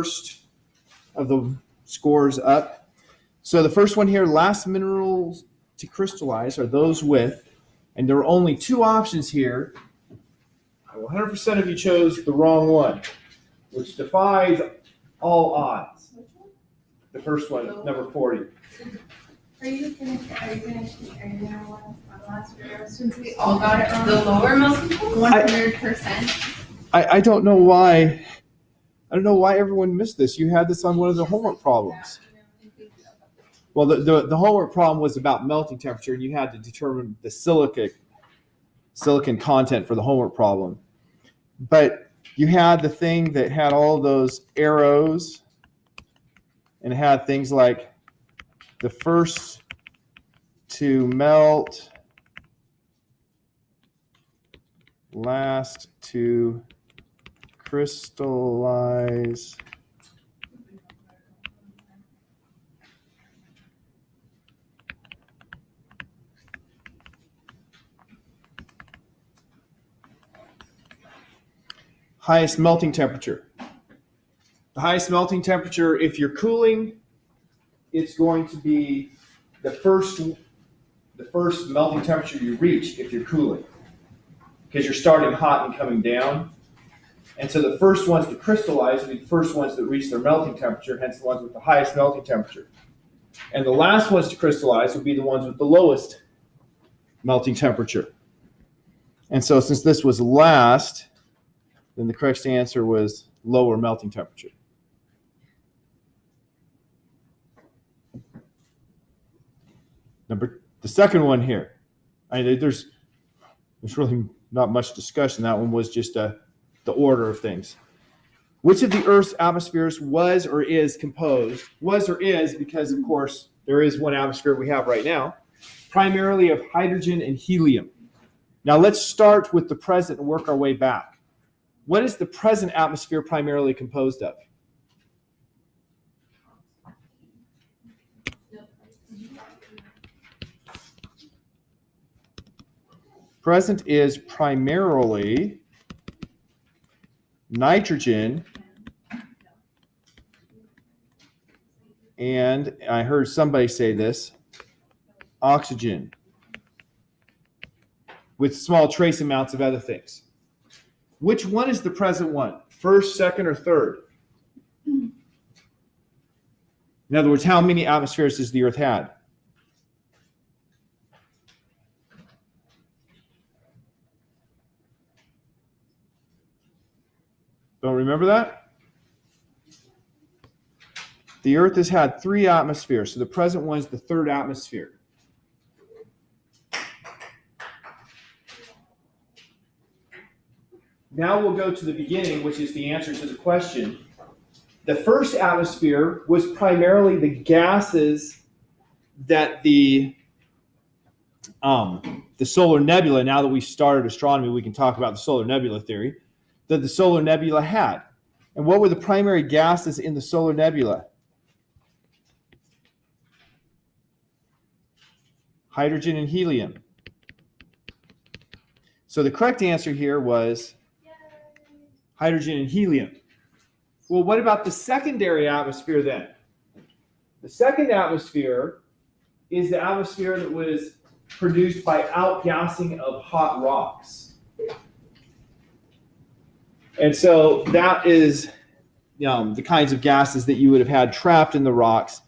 first of the scores up. So the first one here, last minerals to crystallize are those with, and there are only two options here. 100% of you chose the wrong one, which defies all odds. Which one? The first one, number 40. Are you gonna want us last year since we all got it wrong? The lower melting point? 100%. I don't know why. I don't know why everyone missed this. You had this on one of the homework problems. Well, the homework problem was about melting temperature, and you had to determine the silicon content for the homework problem. But you had the thing that had all those arrows, and it had things like the first to melt, last to crystallize, highest melting temperature. The highest melting temperature, if you're cooling, it's going to be the first melting temperature you reach if you're cooling, because you're starting hot and coming down. And so the first ones to crystallize will be the first ones that reach their melting temperature, hence the ones with the highest melting temperature. And the last ones to crystallize will be the ones with the lowest melting temperature. And so since this was last, then the correct answer was lower melting temperature. The second one here, there's really not much discussion. That one was just the order of things. Which of the Earth's atmospheres was or is composed? Was or is, because of course there is one atmosphere we have right now, primarily of hydrogen and helium. Now let's start with the present and work our way back. What is the present atmosphere primarily composed of? Present is primarily nitrogen, and I heard somebody say this, oxygen, with small trace amounts of other things. Which one is the present one? First, second, or third? In other words, how many atmospheres does the Earth had? Don't remember that? The Earth has had 3 atmospheres, so the present one is the third atmosphere. Now we'll go to the beginning, which is the answer to the question. The first atmosphere was primarily the gases that the solar nebula, now that we started astronomy, we can talk about the solar nebula theory, that the solar nebula had. And what were the primary gases in the solar nebula? Hydrogen and helium. So the correct answer here was hydrogen and helium. Well, what about the secondary atmosphere then? The second atmosphere is the atmosphere that was produced by outgassing of hot rocks. And so that is the kinds of gases that you would have had trapped in the rocks.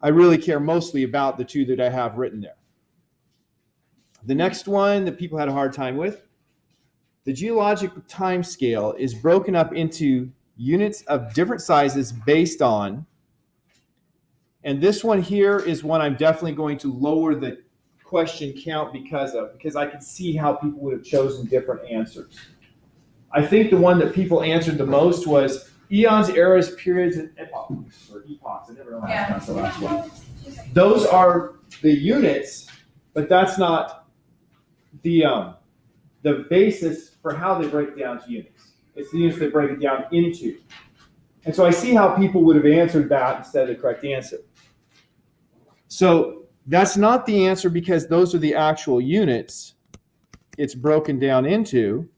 I really care mostly about the 2 that I have written there. The next one that people had a hard time with, the geologic time scale is broken up into units of different sizes based on, and this one here is one I'm definitely going to lower the question count because I can see how people would have chosen different answers. I think the one that people answered the most was eons, eras, periods, and epochs, or epochs. I never know how to pronounce the last one. Those are the units, but that's not the basis for how they break down to units. It's the units they break it down into. And so I see how people would have answered that instead of the correct answer. So that's not the answer because those are the actual units it's broken down into,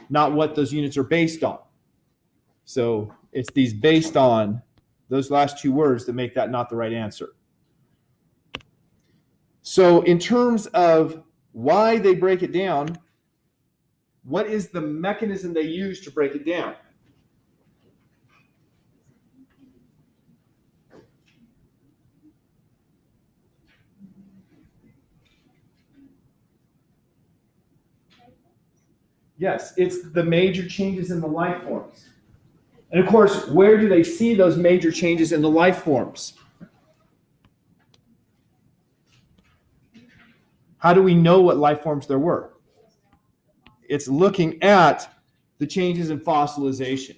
not what those units are based on. So It's these based on those last two words that make that not the right answer. So in terms of why they break it down, what is the mechanism they use to break it down? Yes, it's the major changes in the life forms. And of course, where do they see those major changes in the life forms? How do we know what life forms there were? It's looking at the changes in fossilization.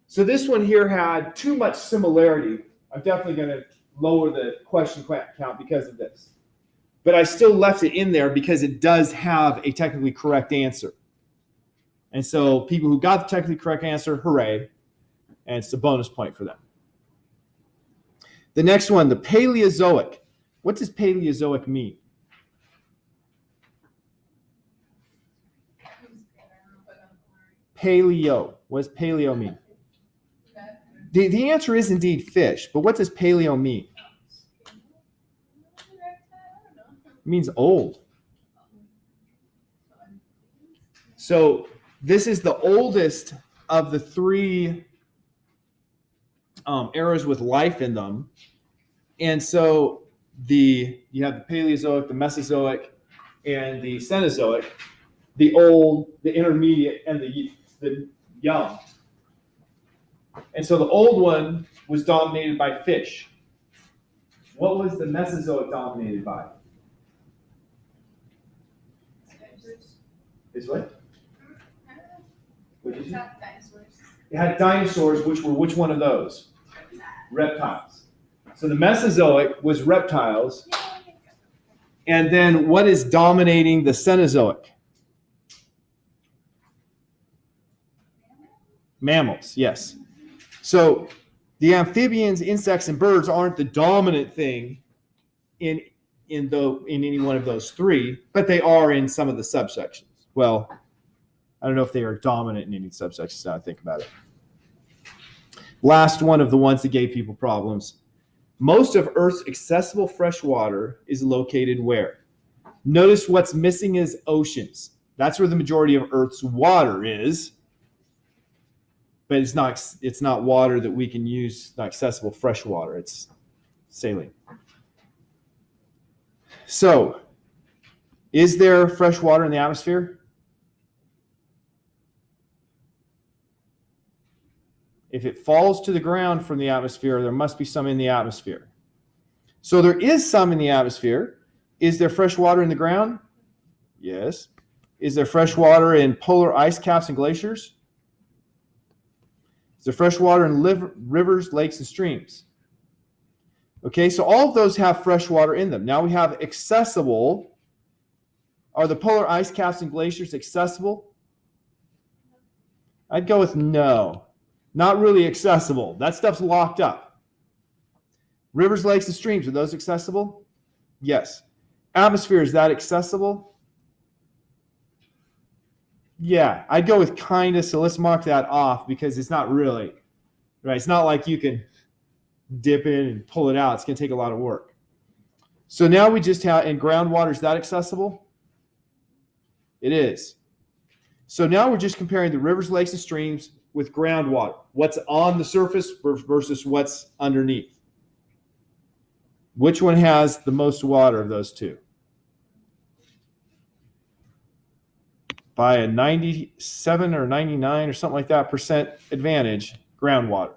So this one here had too much similarity. I'm definitely going to lower the question count because of this. But I still left it in there because it does have a technically correct answer. And so people who got the technically correct answer, hooray. And it's a bonus point for them. The next one, the Paleozoic. What does Paleozoic mean? Paleo. What does paleo mean? The answer is indeed fish, but what does paleo mean? It means old. So this is the oldest of the three eras with life in them. And so you have the Paleozoic, the Mesozoic, and the Cenozoic, the old, the intermediate, and the young. And so the old one was dominated by fish. What was the Mesozoic dominated by? Is what? What did you say? It had dinosaurs, which were which one of those? Reptiles. So the Mesozoic was reptiles. And then what is dominating the Cenozoic? Mammals, yes. So the amphibians, insects, and birds aren't the dominant thing in any one of those three, but they are in some of the subsections. Well, I don't know if they are dominant in any subsections now I think about it. Last one of the ones that gave people problems. Most of Earth's accessible fresh water is located where? Notice what's missing is oceans. That's where the majority of Earth's water is. But it's not water that we can use, not accessible fresh water. It's saline. So, is there fresh water in the atmosphere? If it falls to the ground from the atmosphere, there must be some in the atmosphere. So there is some in the atmosphere. Is there fresh water in the ground? Yes. Is there fresh water in polar ice caps and glaciers? Is there fresh water in rivers, lakes, and streams? Okay, so all of those have fresh water in them. Now we have accessible. Are the polar ice caps and glaciers accessible? I'd go with no. Not really accessible. That stuff's locked up. Rivers, lakes, and streams, are those accessible? Yes. Atmosphere, is that accessible? Yeah, I'd go with kind of, so let's mark that off because it's not really, right? It's not like you can dip in and pull it out. It's going to take a lot of work. So now we just have, and groundwater, is that accessible? It is. So now we're just comparing the rivers, lakes, and streams with groundwater. What's on the surface versus what's underneath. Which one has the most water of those two? By a 97 or 99 or something like that % advantage, groundwater.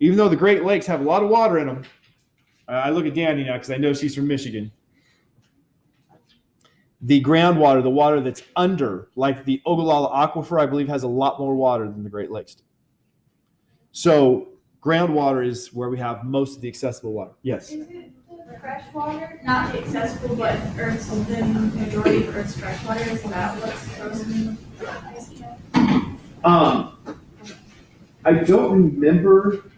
Even though the Great Lakes have a lot of water in them, I look at Danny now because I know she's from Michigan. The groundwater, the water that's under, like the Ogallala Aquifer, I believe has a lot more water than the Great Lakes do. So groundwater is where we have most of the accessible water. Yes? Is it the fresh water, not the accessible, but the majority of Earth's fresh water? Is that what's frozen? I don't remember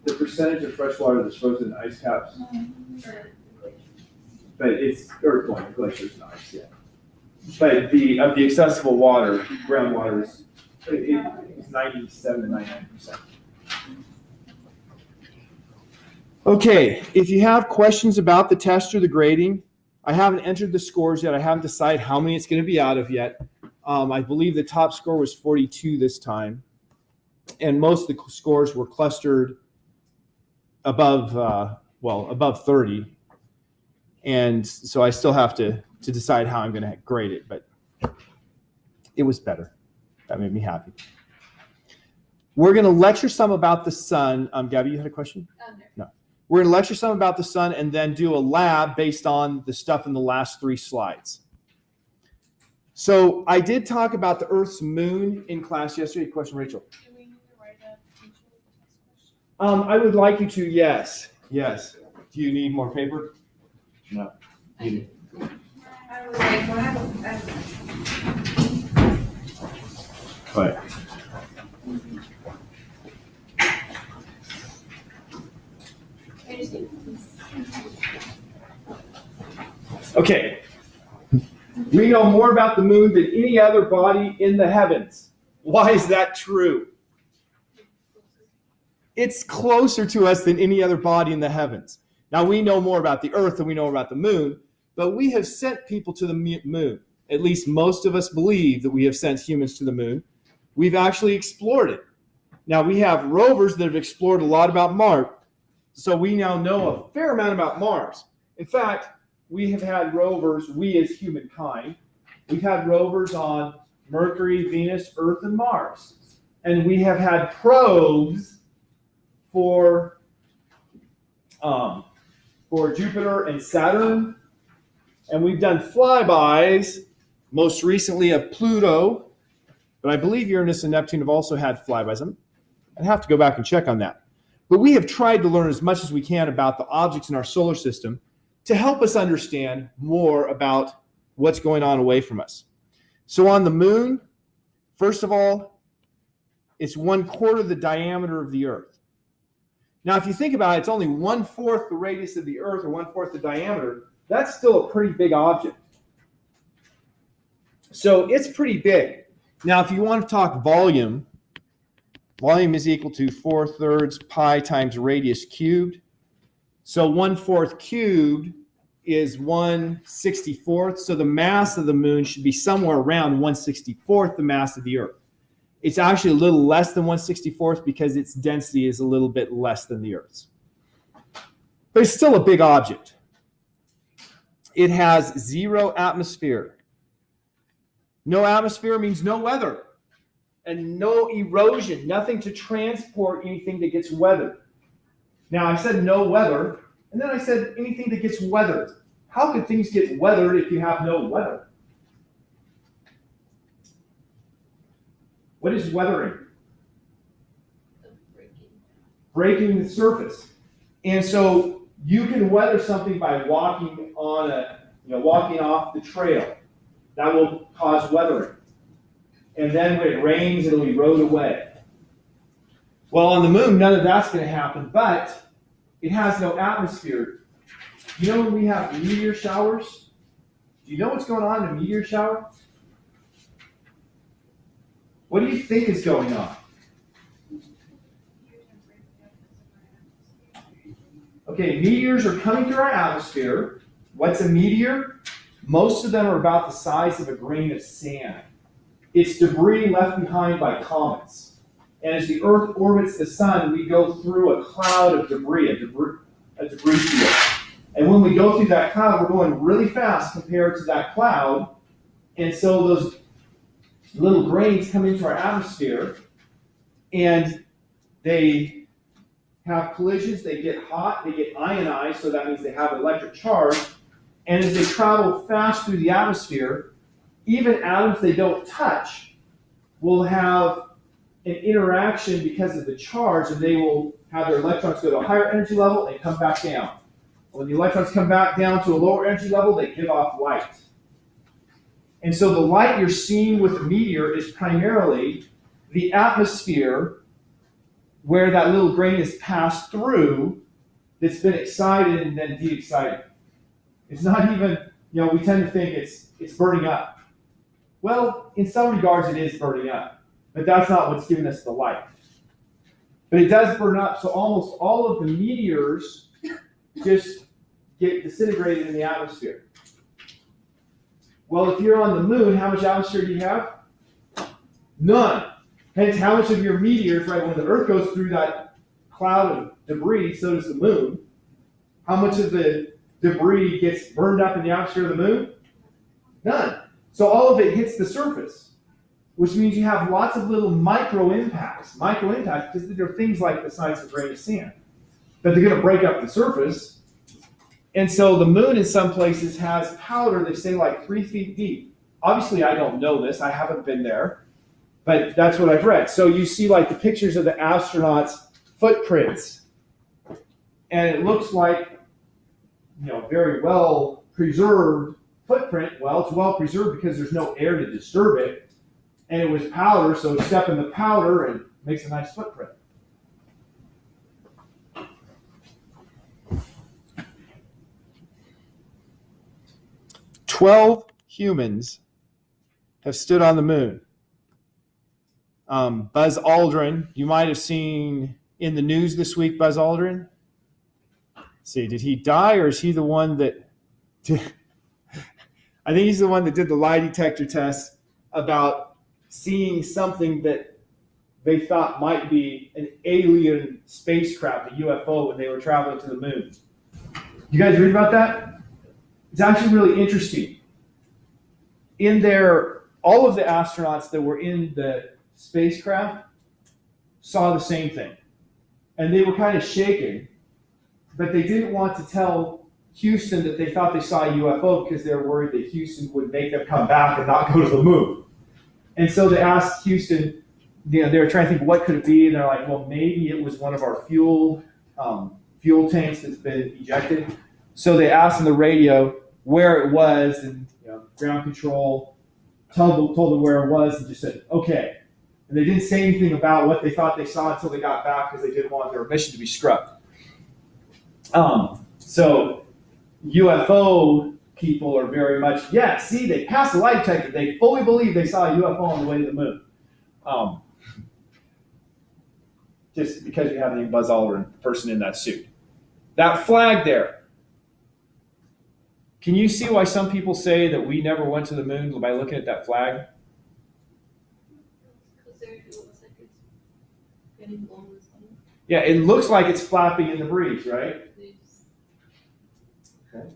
the percentage of fresh water that's frozen in ice caps. But it's glaciers and ice, yeah. But of the accessible water, groundwater is It's 97 to 99%. Okay, if you have questions about the test or the grading, I haven't entered the scores yet. I haven't decided how many it's going to be out of yet. I believe the top score was 42 this time, and most of the scores were clustered above, above 30. And so I still have to decide how I'm going to grade it, but it was better. That made me happy. We're going to lecture some about the sun. Gabby, you had a question? No. We're going to lecture some about the sun and then do a lab based on the stuff in the last 3 slides. So I did talk about the Earth's moon in class yesterday. Question, Rachel? Do we need to write a teacher test question? I would like you to, yes. Yes. Do you need more paper? No. You do. I was like, Right. I just need this. Okay. We know more about the moon than any other body in the heavens. Why is that true? It's closer to us than any other body in the heavens. Now, we know more about the Earth than we know about the moon, but we have sent people to the moon. At least most of us believe that we have sent humans to the moon. We've actually explored it. Now, we have rovers that have explored a lot about Mars, so we now know a fair amount about Mars. In fact, we have had rovers, we as humankind, we've had rovers on Mercury, Venus, Earth, and Mars. And we have had probes for Jupiter and Saturn. And we've done flybys, most recently of Pluto, but I believe Uranus and Neptune have also had flybys. I'd have to go back and check on that. But we have tried to learn as much as we can about the objects in our solar system to help us understand more about what's going on away from us. So on the moon, first of all, it's 1/4 the diameter of the Earth. Now, if you think about it, it's only 1/4 the radius of the Earth or 1/4 the diameter. That's still a pretty big object. So it's pretty big. Now, if you want to talk volume, volume is equal to 4/3 pi times radius cubed. So 1/4 cubed is 1/64. So the mass of the moon should be somewhere around 1/64 the mass of the Earth. It's actually a little less than 1/64 because its density is a little bit less than the Earth's. But it's still a big object. It has 0 atmosphere. No atmosphere means no weather and no erosion, nothing to transport anything that gets weathered. Now, I said no weather, and then I said anything that gets weathered. How could things get weathered if you have no weather? What is weathering? Breaking the surface. And so you can weather something by walking off the trail. That will cause weathering. And then when it rains, it'll erode away. Well, on the moon, none of that's going to happen, but it has no atmosphere. You know when we have meteor showers? Do you know what's going on in a meteor shower? What do you think is going on? Okay, meteors are coming through our atmosphere. What's a meteor? Most of them are about the size of a grain of sand. It's debris left behind by comets. And as the Earth orbits the sun, we go through a cloud of debris, a debris field. And when we go through that cloud, we're going really fast compared to that cloud. And so those little grains come into our atmosphere, and they have collisions, they get hot, they get ionized, so that means they have an electric charge. And as they travel fast through the atmosphere, even atoms they don't touch will have an interaction because of the charge, and they will have their electrons go to a higher energy level and come back down. When the electrons come back down to a lower energy level, they give off light. And so the light you're seeing with the meteor is primarily the atmosphere where that little grain is passed through that's been excited and then de-excited. It's not even, we tend to think it's burning up. Well, in some regards, it is burning up. but that's not what's giving us the light. But it does burn up, so almost all of the meteors just get disintegrated in the atmosphere. Well, if you're on the moon, how much atmosphere do you have? None. Hence, how much of your meteors, right, when the Earth goes through that cloud of debris, so does the moon. How much of the debris gets burned up in the atmosphere of the moon? None. So all of it hits the surface, which means you have lots of little micro impacts. Micro impacts because they're things like the size of a grain of sand. But they're going to break up the surface. And so the moon in some places has powder, they say like 3 feet deep. Obviously, I don't know this. I haven't been there. But that's what I've read. So you see like the pictures of the astronauts' footprints. And it looks like, very well preserved footprint. Well, it's well preserved because there's no air to disturb it. And it was powder, so step in the powder and makes a nice footprint. "12 humans have stood on the moon. Buzz Aldrin, you might have seen in the news this week, Buzz Aldrin. Let's see, did he die or is he the one that did? I think he's the one that did the lie detector test about seeing something that they thought might be an alien spacecraft, a UFO, when they were traveling to the moon. You guys read about that? It's actually really interesting. In there, all of the astronauts that were in the spacecraft saw the same thing. And they were kind of shaken, but they didn't want to tell Houston that they thought they saw a UFO because they were worried that Houston would make them come back and not go to the moon. And so they asked Houston, they were trying to think, what could it be? And they're like, well, maybe it was one of our fuel tanks that's been ejected. So they asked on the radio where it was, and ground control told them where it was and just said, okay. And they didn't say anything about what they thought they saw until they got back because they didn't want their mission to be scrubbed. So UFO people are very much, see, they passed the lie detector. They fully believe they saw a UFO on the way to the moon. Just because you have the Buzz Aldrin person in that suit. That flag there. Can you see why some people say that we never went to the moon by looking at that flag? Yeah, it looks like it's flapping in the breeze, right? Okay.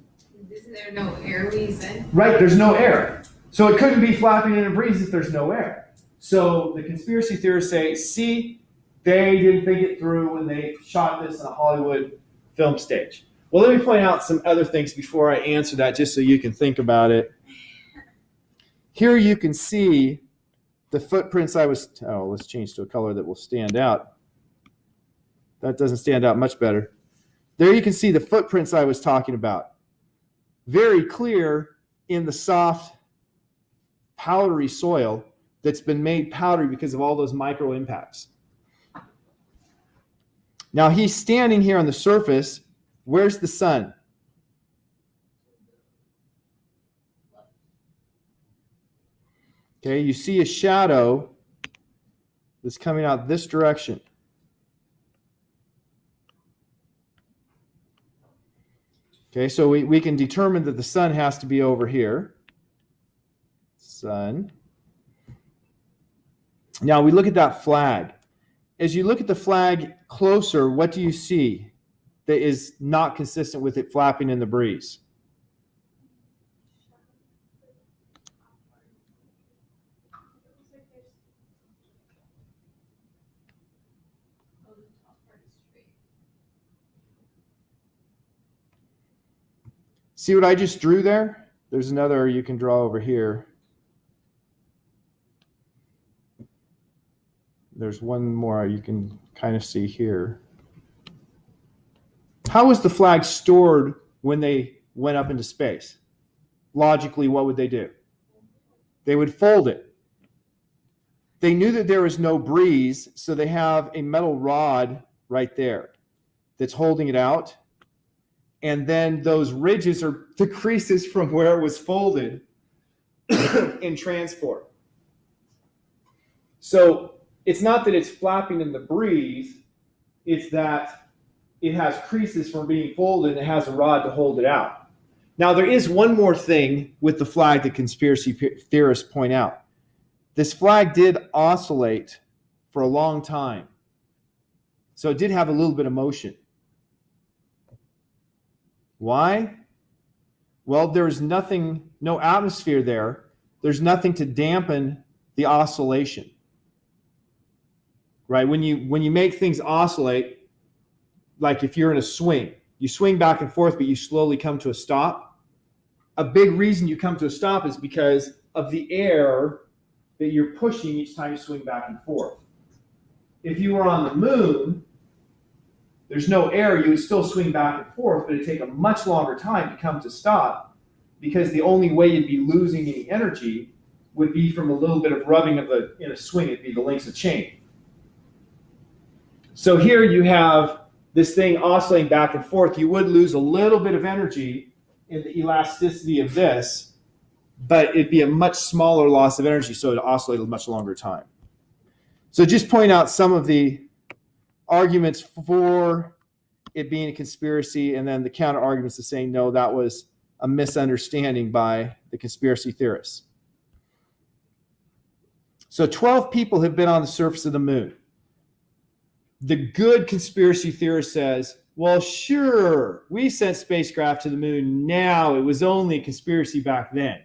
Is there no air, we said? Right, there's no air. So it couldn't be flapping in a breeze if there's no air. So the conspiracy theorists say, see, they didn't think it through when they shot this in a Hollywood film stage. Well, let me point out some other things before I answer that, just so you can think about it. Here you can see the footprints let's change to a color that will stand out. That doesn't stand out much better. There you can see the footprints I was talking about. Very clear in the soft, powdery soil that's been made powdery because of all those micro impacts. Now he's standing here on the surface. Where's the sun? Okay, you see a shadow that's coming out this direction. Okay, so we can determine that the sun has to be over here. Sun. Now we look at that flag. As you look at the flag closer, what do you see that is not consistent with it flapping in the breeze? See what I just drew there? There's another you can draw over here. There's one more you can kind of see here. How was the flag stored when they went up into space? Logically, what would they do? They would fold it. They knew that there was no breeze, so they have a metal rod right there that's holding it out. And then those ridges are the creases from where it was folded in transport. So it's not that it's flapping in the breeze, it's that it has creases from being folded and it has a rod to hold it out. Now, there is one more thing with the flag that conspiracy theorists point out. This flag did oscillate for a long time. So it did have a little bit of motion. Why? Well, there's nothing, no atmosphere there. There's nothing to dampen the oscillation. Right? When you make things oscillate, like if you're in a swing, you swing back and forth, but you slowly come to a stop. A big reason you come to a stop is because of the air that you're pushing each time you swing back and forth. If you were on the moon, there's no air, you would still swing back and forth, but it'd take a much longer time to come to stop because the only way you'd be losing any energy would be from a little bit of rubbing in a swing. It'd be the links of chain. So here you have this thing oscillating back and forth. You would lose a little bit of energy in the elasticity of this, but it'd be a much smaller loss of energy, so it'd oscillate a much longer time. So just point out some of the arguments for it being a conspiracy, and then the counter arguments to saying, no, that was a misunderstanding by the conspiracy theorists. So 12 people have been on the surface of the moon. The good conspiracy theorist says, well, sure, we sent spacecraft to the moon now. It was only a conspiracy back then.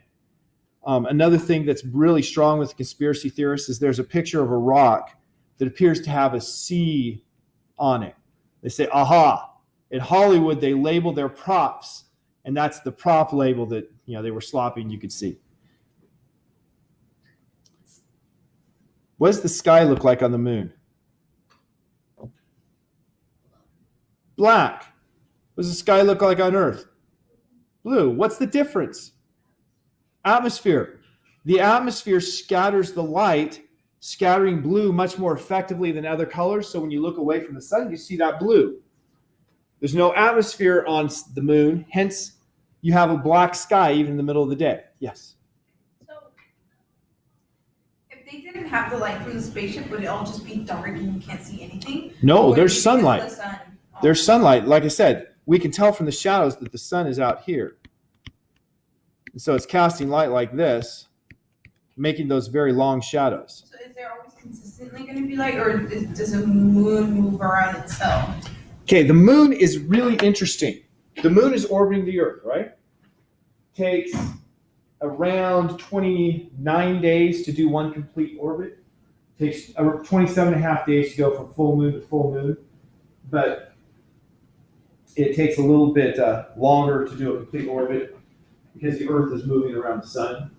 Another thing that's really strong with conspiracy theorists is there's a picture of a rock that appears to have a C on it. They say, aha. In Hollywood, they label their props, and that's the prop label that they were sloppy and you could see. What does the sky look like on the moon? Black. What does the sky look like on Earth? Blue. What's the difference? Atmosphere. The atmosphere scatters the light, scattering blue much more effectively than other colors. So when you look away from the sun, you see that blue. There's no atmosphere on the moon, hence you have a black sky even in the middle of the day. Yes? So if they didn't have the light from the spaceship, would it all just be dark and you can't see anything? No, there's sunlight. There's sunlight. Like I said, we can tell from the shadows that the sun is out here. And so it's casting light like this, making those very long shadows. So is there always consistently going to be light, or does the moon move around itself? Okay, the moon is really interesting. The moon is orbiting the Earth, right? Takes around 29 days to do one complete orbit. Takes 27 and a half days to go from full moon to full moon. But it takes a little bit longer to do a complete orbit because the Earth is moving around the sun.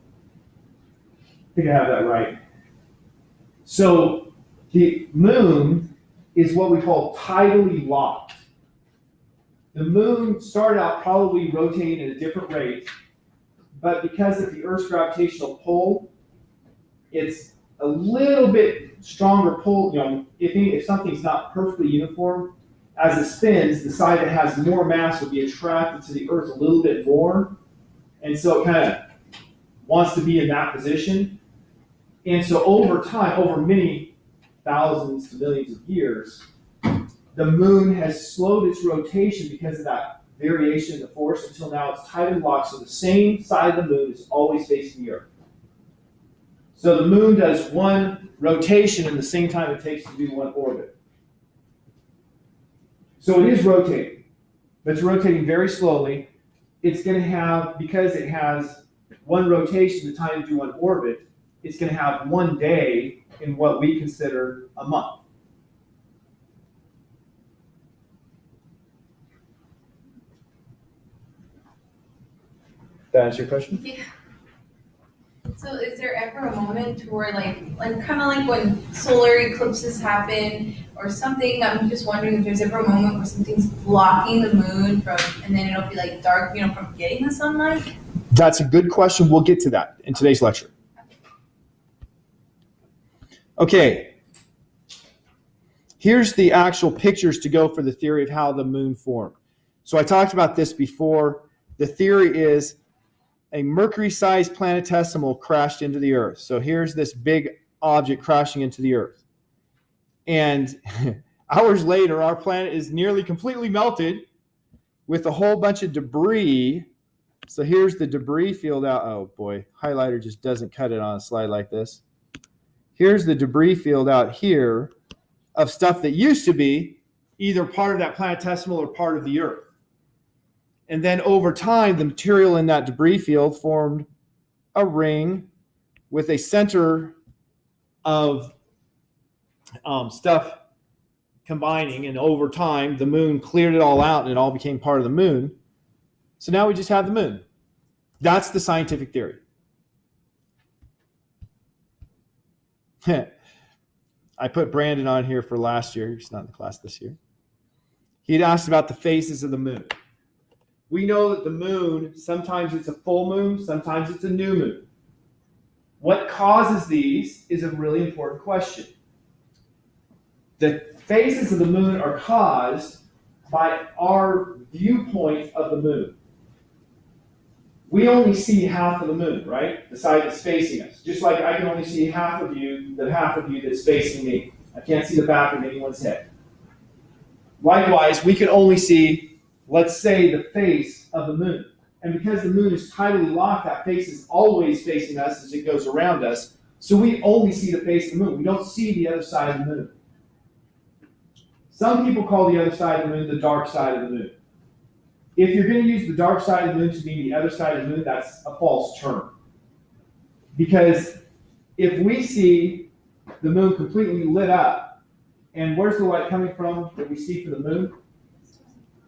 I think I have that right. So the moon is what we call tidally locked. The moon started out probably rotating at a different rate, but because of the Earth's gravitational pull, it's a little bit stronger pull. If something's not perfectly uniform, as it spins, the side that has more mass will be attracted to the Earth a little bit more. And so it kind of wants to be in that position. And so over time, over many thousands to millions of years, the moon has slowed its rotation because of that variation in the force until now it's tidally locked. So the same side of the moon is always facing the Earth. So the moon does one rotation in the same time it takes to do one orbit. So it is rotating, but it's rotating very slowly. It's going to have, because it has one rotation, the time to do one orbit, it's going to have one day in what we consider a month. That answer your question? Yeah. So is there ever a moment where like kind of like when solar eclipses happen or something, I'm just wondering if there's ever a moment where something's blocking the moon from, and then it'll be like dark, from getting the sunlight? That's a good question. We'll get to that in today's lecture. Okay. Here's the actual pictures to go for the theory of how the moon formed. So I talked about this before. The theory is a Mercury-sized planetesimal crashed into the Earth. So here's this big object crashing into the Earth. And hours later, our planet is nearly completely melted with a whole bunch of debris. So here's the debris field out. Oh boy, highlighter just doesn't cut it on a slide like this. Here's the debris field out here of stuff that used to be either part of that planetesimal or part of the Earth. And then over time, the material in that debris field formed a ring with a center of stuff combining. And over time, the moon cleared it all out and it all became part of the moon. So now we just have the moon. That's the scientific theory. I put Brandon on here for last year. He's not in the class this year. He'd asked about the phases of the moon. We know that the moon, sometimes it's a full moon, sometimes it's a new moon. What causes these is a really important question. The phases of the moon are caused by our viewpoint of the moon. We only see half of the moon, right? The side that's facing us. Just like I can only see half of you, the half of you that's facing me. I can't see the back of anyone's head. Likewise, we can only see, let's say, the face of the moon. And because the moon is tidally locked, that face is always facing us as it goes around us. So we only see the face of the moon. We don't see the other side of the moon. Some people call the other side of the moon the dark side of the moon. If you're going to use the dark side of the moon to mean the other side of the moon, that's a false term. Because if we see the moon completely lit up, and where's the light coming from that we see for the moon?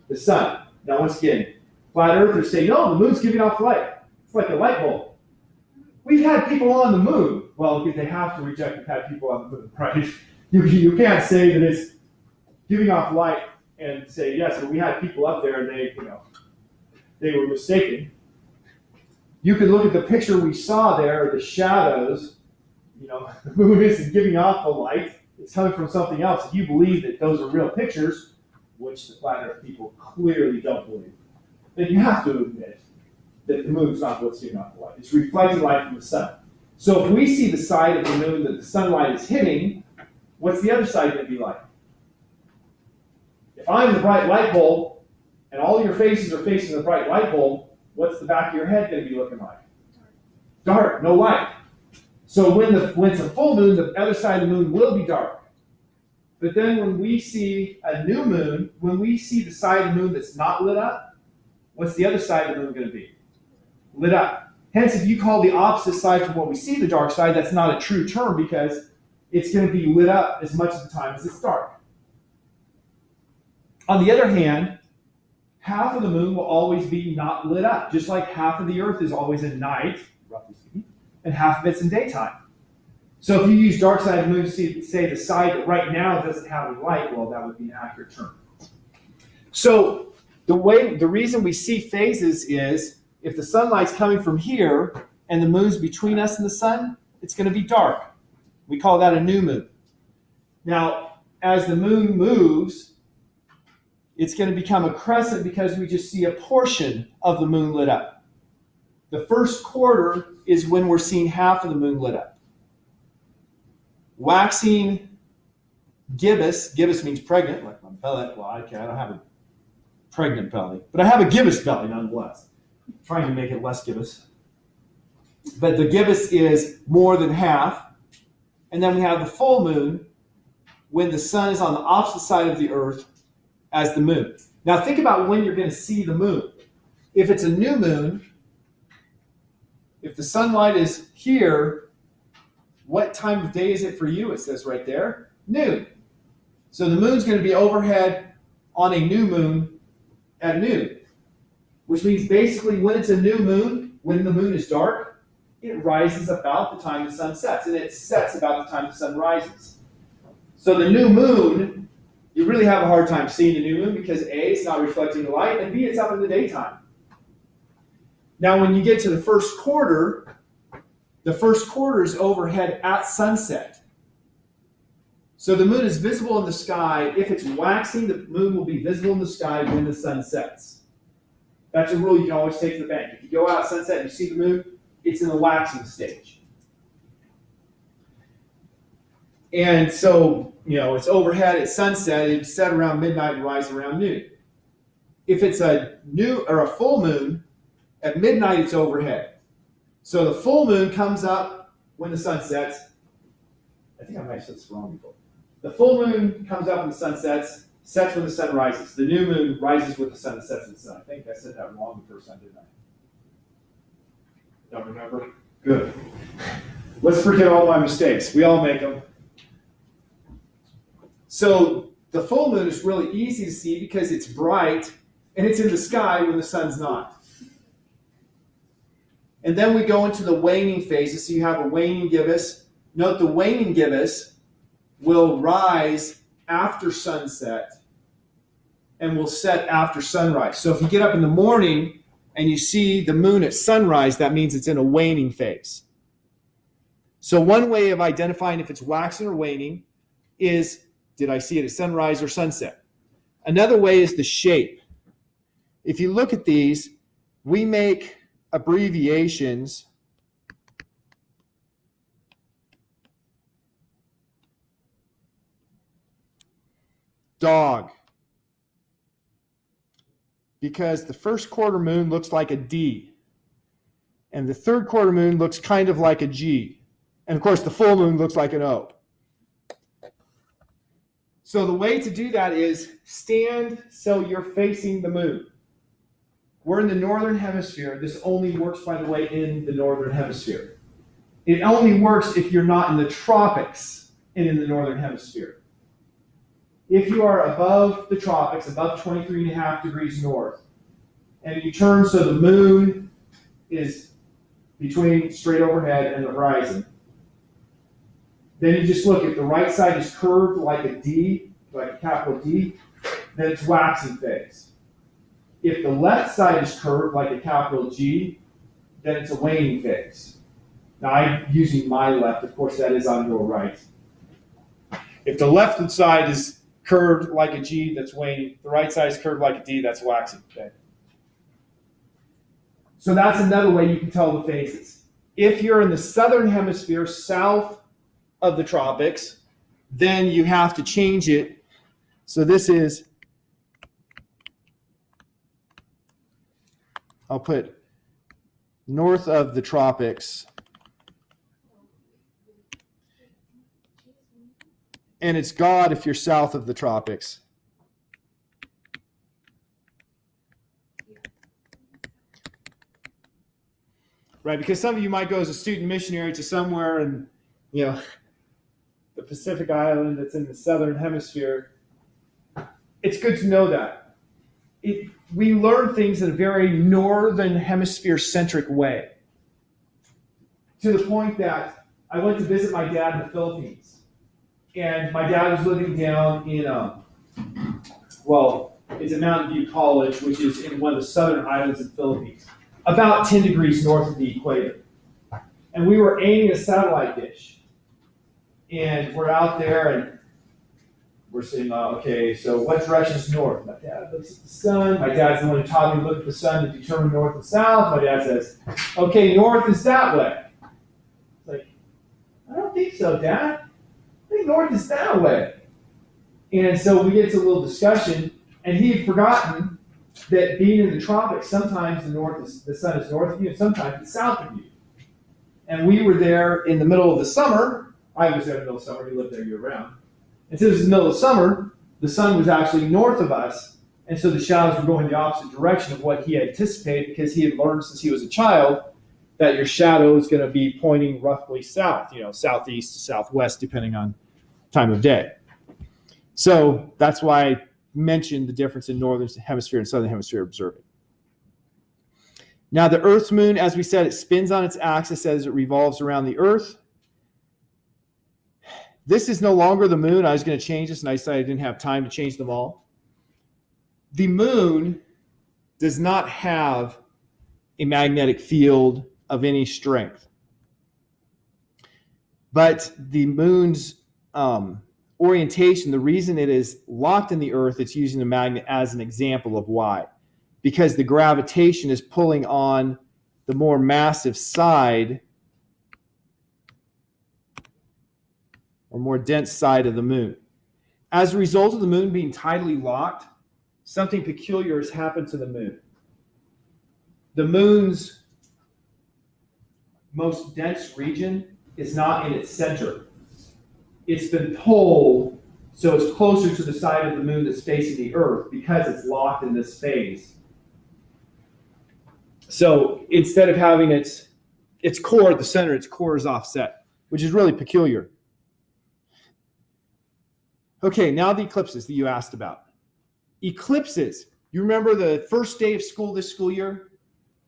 The sun. Now once again, flat earthers say, no, the moon's giving off light. It's like a light bulb. We've had people on the moon. Well, they have to reject we've had people on the moon, right? You can't say that it's giving off light and say, yes, but we had people up there and they were mistaken. You could look at the picture we saw there, the shadows. The moon isn't giving off the light. It's coming from something else. If you believe that those are real pictures, which the flat earth people clearly don't believe, then you have to admit that the moon's not what's giving off the light. It's reflecting light from the sun. So if we see the side of the moon that the sunlight is hitting, what's the other side going to be like? If I'm the bright light bulb, and all your faces are facing the bright light bulb, what's the back of your head going to be looking like? Dark, no light. So when it's a full moon, the other side of the moon will be dark. But then when we see a new moon, when we see the side of the moon that's not lit up, what's the other side of the moon going to be? Lit up. Hence, if you call the opposite side from what we see the dark side, that's not a true term because it's going to be lit up as much of the time as it's dark. On the other hand, half of the moon will always be not lit up, just like half of the earth is always in night, roughly speaking, and half of it's in daytime. So if you use dark side of the moon to say the side that right now doesn't have any light, well, that would be an accurate term. So the reason we see phases is if the sunlight's coming from here and the moon's between us and the sun, it's going to be dark. We call that a new moon. Now, as the moon moves, it's going to become a crescent because we just see a portion of the moon lit up. The first quarter is when we're seeing half of the moon lit up. Waxing gibbous means pregnant, like my belly. Well, I don't have a pregnant belly, but I have a gibbous belly nonetheless. I'm trying to make it less gibbous. But the gibbous is more than half. And then we have the full moon when the sun is on the opposite side of the earth as the moon. Now think about when you're going to see the moon. If it's a new moon, if the sunlight is here, what time of day is it for you? It says right there, noon. So the moon's going to be overhead on a new moon at noon, which means basically when it's a new moon, when the moon is dark, it rises about the time the sun sets, and it sets about the time the sun rises. So the new moon, you really have a hard time seeing the new moon because A, it's not reflecting the light, and B, it's up in the daytime. Now when you get to the first quarter is overhead at sunset. So the moon is visible in the sky. If it's waxing, the moon will be visible in the sky when the sun sets. That's a rule you can always take to the bank. If you go out at sunset and you see the moon, it's in the waxing stage. And so, it's overhead at sunset, it's set around midnight and rise around noon. If it's a full moon, at midnight it's overhead. So the full moon comes up when the sun sets. I think I might have said this wrong before. The full moon comes up when the sun sets when the sun rises. The new moon rises with the sun and sets with the sun. I think I said that wrong the first time, didn't I? Don't remember? Good. Let's forget all my mistakes. We all make them. So the full moon is really easy to see because it's bright and it's in the sky when the sun's not. And then we go into the waning phases. So you have a waning gibbous. Note the waning gibbous will rise after sunset and will set after sunrise. So if you get up in the morning and you see the moon at sunrise, that means it's in a waning phase. So one way of identifying if it's waxing or waning is, did I see it at sunrise or sunset? Another way is the shape. If you look at these, we make abbreviations dog, because the first quarter moon looks like a D, and the third quarter moon looks kind of like a G, and of course the full moon looks like an O. So the way to do that is stand so you're facing the moon. We're in the northern hemisphere. This only works, by the way, in the northern hemisphere. It only works if you're not in the tropics and in the northern hemisphere. If you are above the tropics, above 23.5 degrees north, and you turn so the moon is between straight overhead and the horizon, then you just look, if the right side is curved like a D, like a capital D, then it's waxing phase. If the left side is curved like a capital G, then it's a waning phase. Now I'm using my left, of course that is on your right. If the left side is curved like a G, that's waning. The right side is curved like a D, that's waxing. Okay. So that's another way you can tell the phases. If you're in the southern hemisphere, south of the tropics, then you have to change it. So this is, I'll put north of the tropics. And it's God if you're south of the tropics. Right, because some of you might go as a student missionary to somewhere in, the Pacific Island that's in the southern hemisphere. It's good to know that. We learn things in a very northern hemisphere centric way. To the point that I went to visit my dad in the Philippines. And my dad was living down in, it's at Mountain View College, which is in one of the southern islands of the Philippines, about 10 degrees north of the equator. And we were aiming a satellite dish. And we're out there and we're saying, okay, so what direction is north? My dad looks at the sun. My dad's the one who taught me to look at the sun to determine north and south. My dad says, okay, north is that way. It's like, I don't think so, Dad. I think north is that way. And so we get to a little discussion, and he had forgotten that being in the tropics, sometimes the sun is north of you, and sometimes it's south of you. And we were there in the middle of the summer. I was there in the middle of summer. He lived there year round. And since it was the middle of summer, the sun was actually north of us, and so the shadows were going the opposite direction of what he anticipated, because he had learned since he was a child that your shadow is going to be pointing roughly south, southeast to southwest, depending on time of day. So that's why I mentioned the difference in northern hemisphere and southern hemisphere observing. Now the Earth's moon, as we said, it spins on its axis as it revolves around the Earth. This is no longer the moon. I was going to change this, and I decided I didn't have time to change them all. The moon does not have a magnetic field of any strength. But the moon's orientation, the reason it is locked in the Earth, it's using the magnet as an example of why. Because the gravitation is pulling on the more massive side or more dense side of the moon. As a result of the moon being tidally locked, something peculiar has happened to the moon. The moon's most dense region is not in its center. It's been pulled so it's closer to the side of the moon that's facing the Earth because it's locked in this phase. So instead of having its core at the center, its core is offset, which is really peculiar. Okay, now the eclipses that you asked about. Eclipses. You remember the first day of school this school year?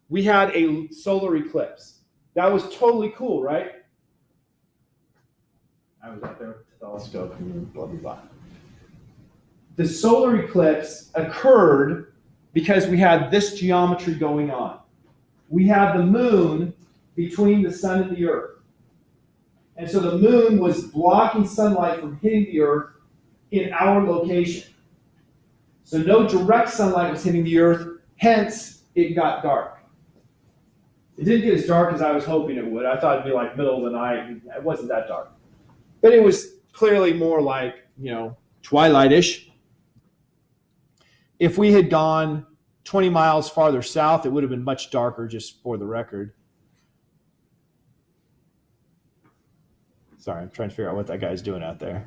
We had a solar eclipse. That was totally cool, right? I was out there with the telescope and blah, blah, blah. The solar eclipse occurred because we had this geometry going on. We had the moon between the sun and the earth. And so the moon was blocking sunlight from hitting the earth in our location. So no direct sunlight was hitting the earth, hence it got dark. It didn't get as dark as I was hoping it would. I thought it'd be like middle of the night. It wasn't that dark. But it was clearly more like, twilight-ish. If we had gone 20 miles farther south, it would have been much darker, just for the record. Sorry, I'm trying to figure out what that guy's doing out there.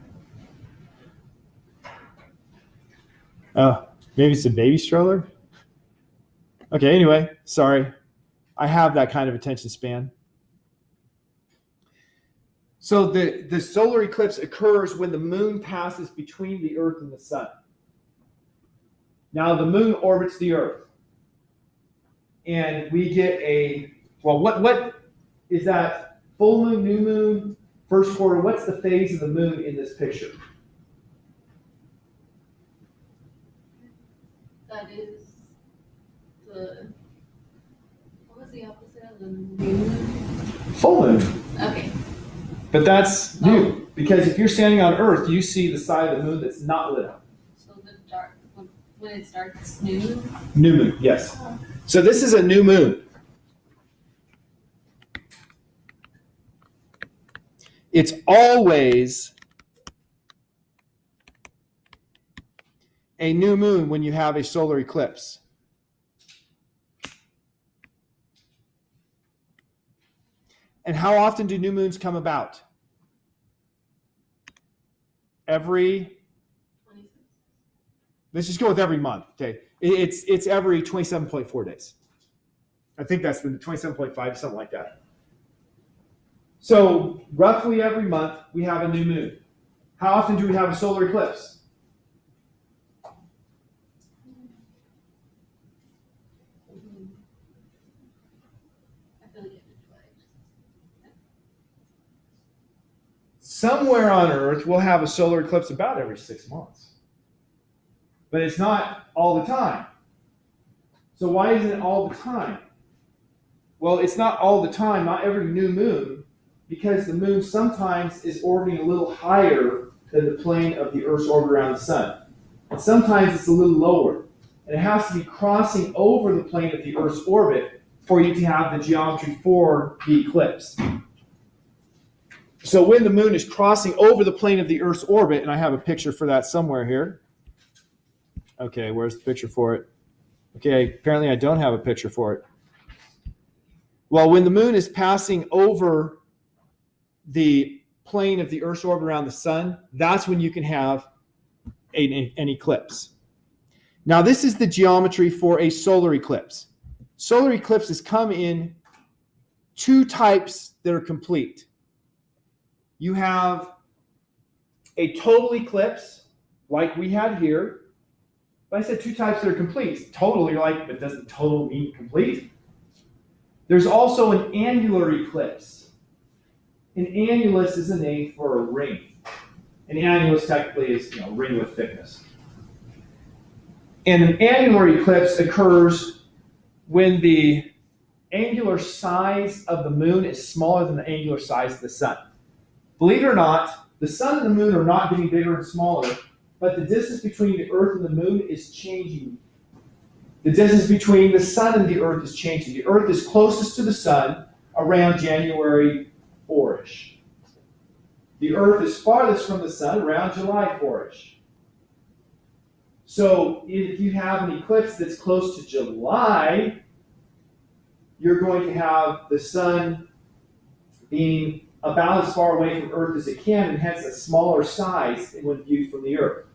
Oh, maybe it's a baby stroller? Okay, anyway, sorry. I have that kind of attention span. So the solar eclipse occurs when the moon passes between the earth and the sun. Now the moon orbits the earth. And we get what is that? Full moon, new moon, first quarter? What's the phase of the moon in this picture? That is what was the opposite of the new moon? Full moon. Okay. But that's new, because if you're standing on Earth, you see the side of the moon that's not lit up. So the dark, when it's dark, it's new moon? New moon, yes. So this is a new moon. It's always a new moon when you have a solar eclipse. And how often do new moons come about? Let's just go with every month, okay? It's every 27.4 days. I think that's the 27.5, something like that. So roughly every month we have a new moon. How often do we have a solar eclipse? Somewhere on Earth, we'll have a solar eclipse about every 6 months. But it's not all the time. So why isn't it all the time? Well, it's not all the time, not every new moon, because the moon sometimes is orbiting a little higher than the plane of the Earth's orbit around the sun. And sometimes it's a little lower. And it has to be crossing over the plane of the Earth's orbit for you to have the geometry for the eclipse. So when the moon is crossing over the plane of the Earth's orbit, and I have a picture for that somewhere here. Okay, where's the picture for it? Okay, apparently I don't have a picture for it. Well, when the moon is passing over the plane of the Earth's orbit around the sun, that's when you can have an eclipse. Now, this is the geometry for a solar eclipse. Solar eclipses come in two types that are complete. You have a total eclipse, like we had here. But I said two types that are complete. Total, you're like, but doesn't total mean complete? There's also an annular eclipse. An annulus is a name for a ring. An annulus technically is a ring with thickness. And an annular eclipse occurs when the angular size of the moon is smaller than the angular size of the sun. Believe it or not, the sun and the moon are not getting bigger and smaller, but the distance between the Earth and the moon is changing. The distance between the sun and the Earth is changing. The Earth is closest to the sun around January 4-ish. The Earth is farthest from the sun around July 4-ish. So if you have an eclipse that's close to July, you're going to have the sun being about as far away from Earth as it can, and hence a smaller size when viewed from the Earth.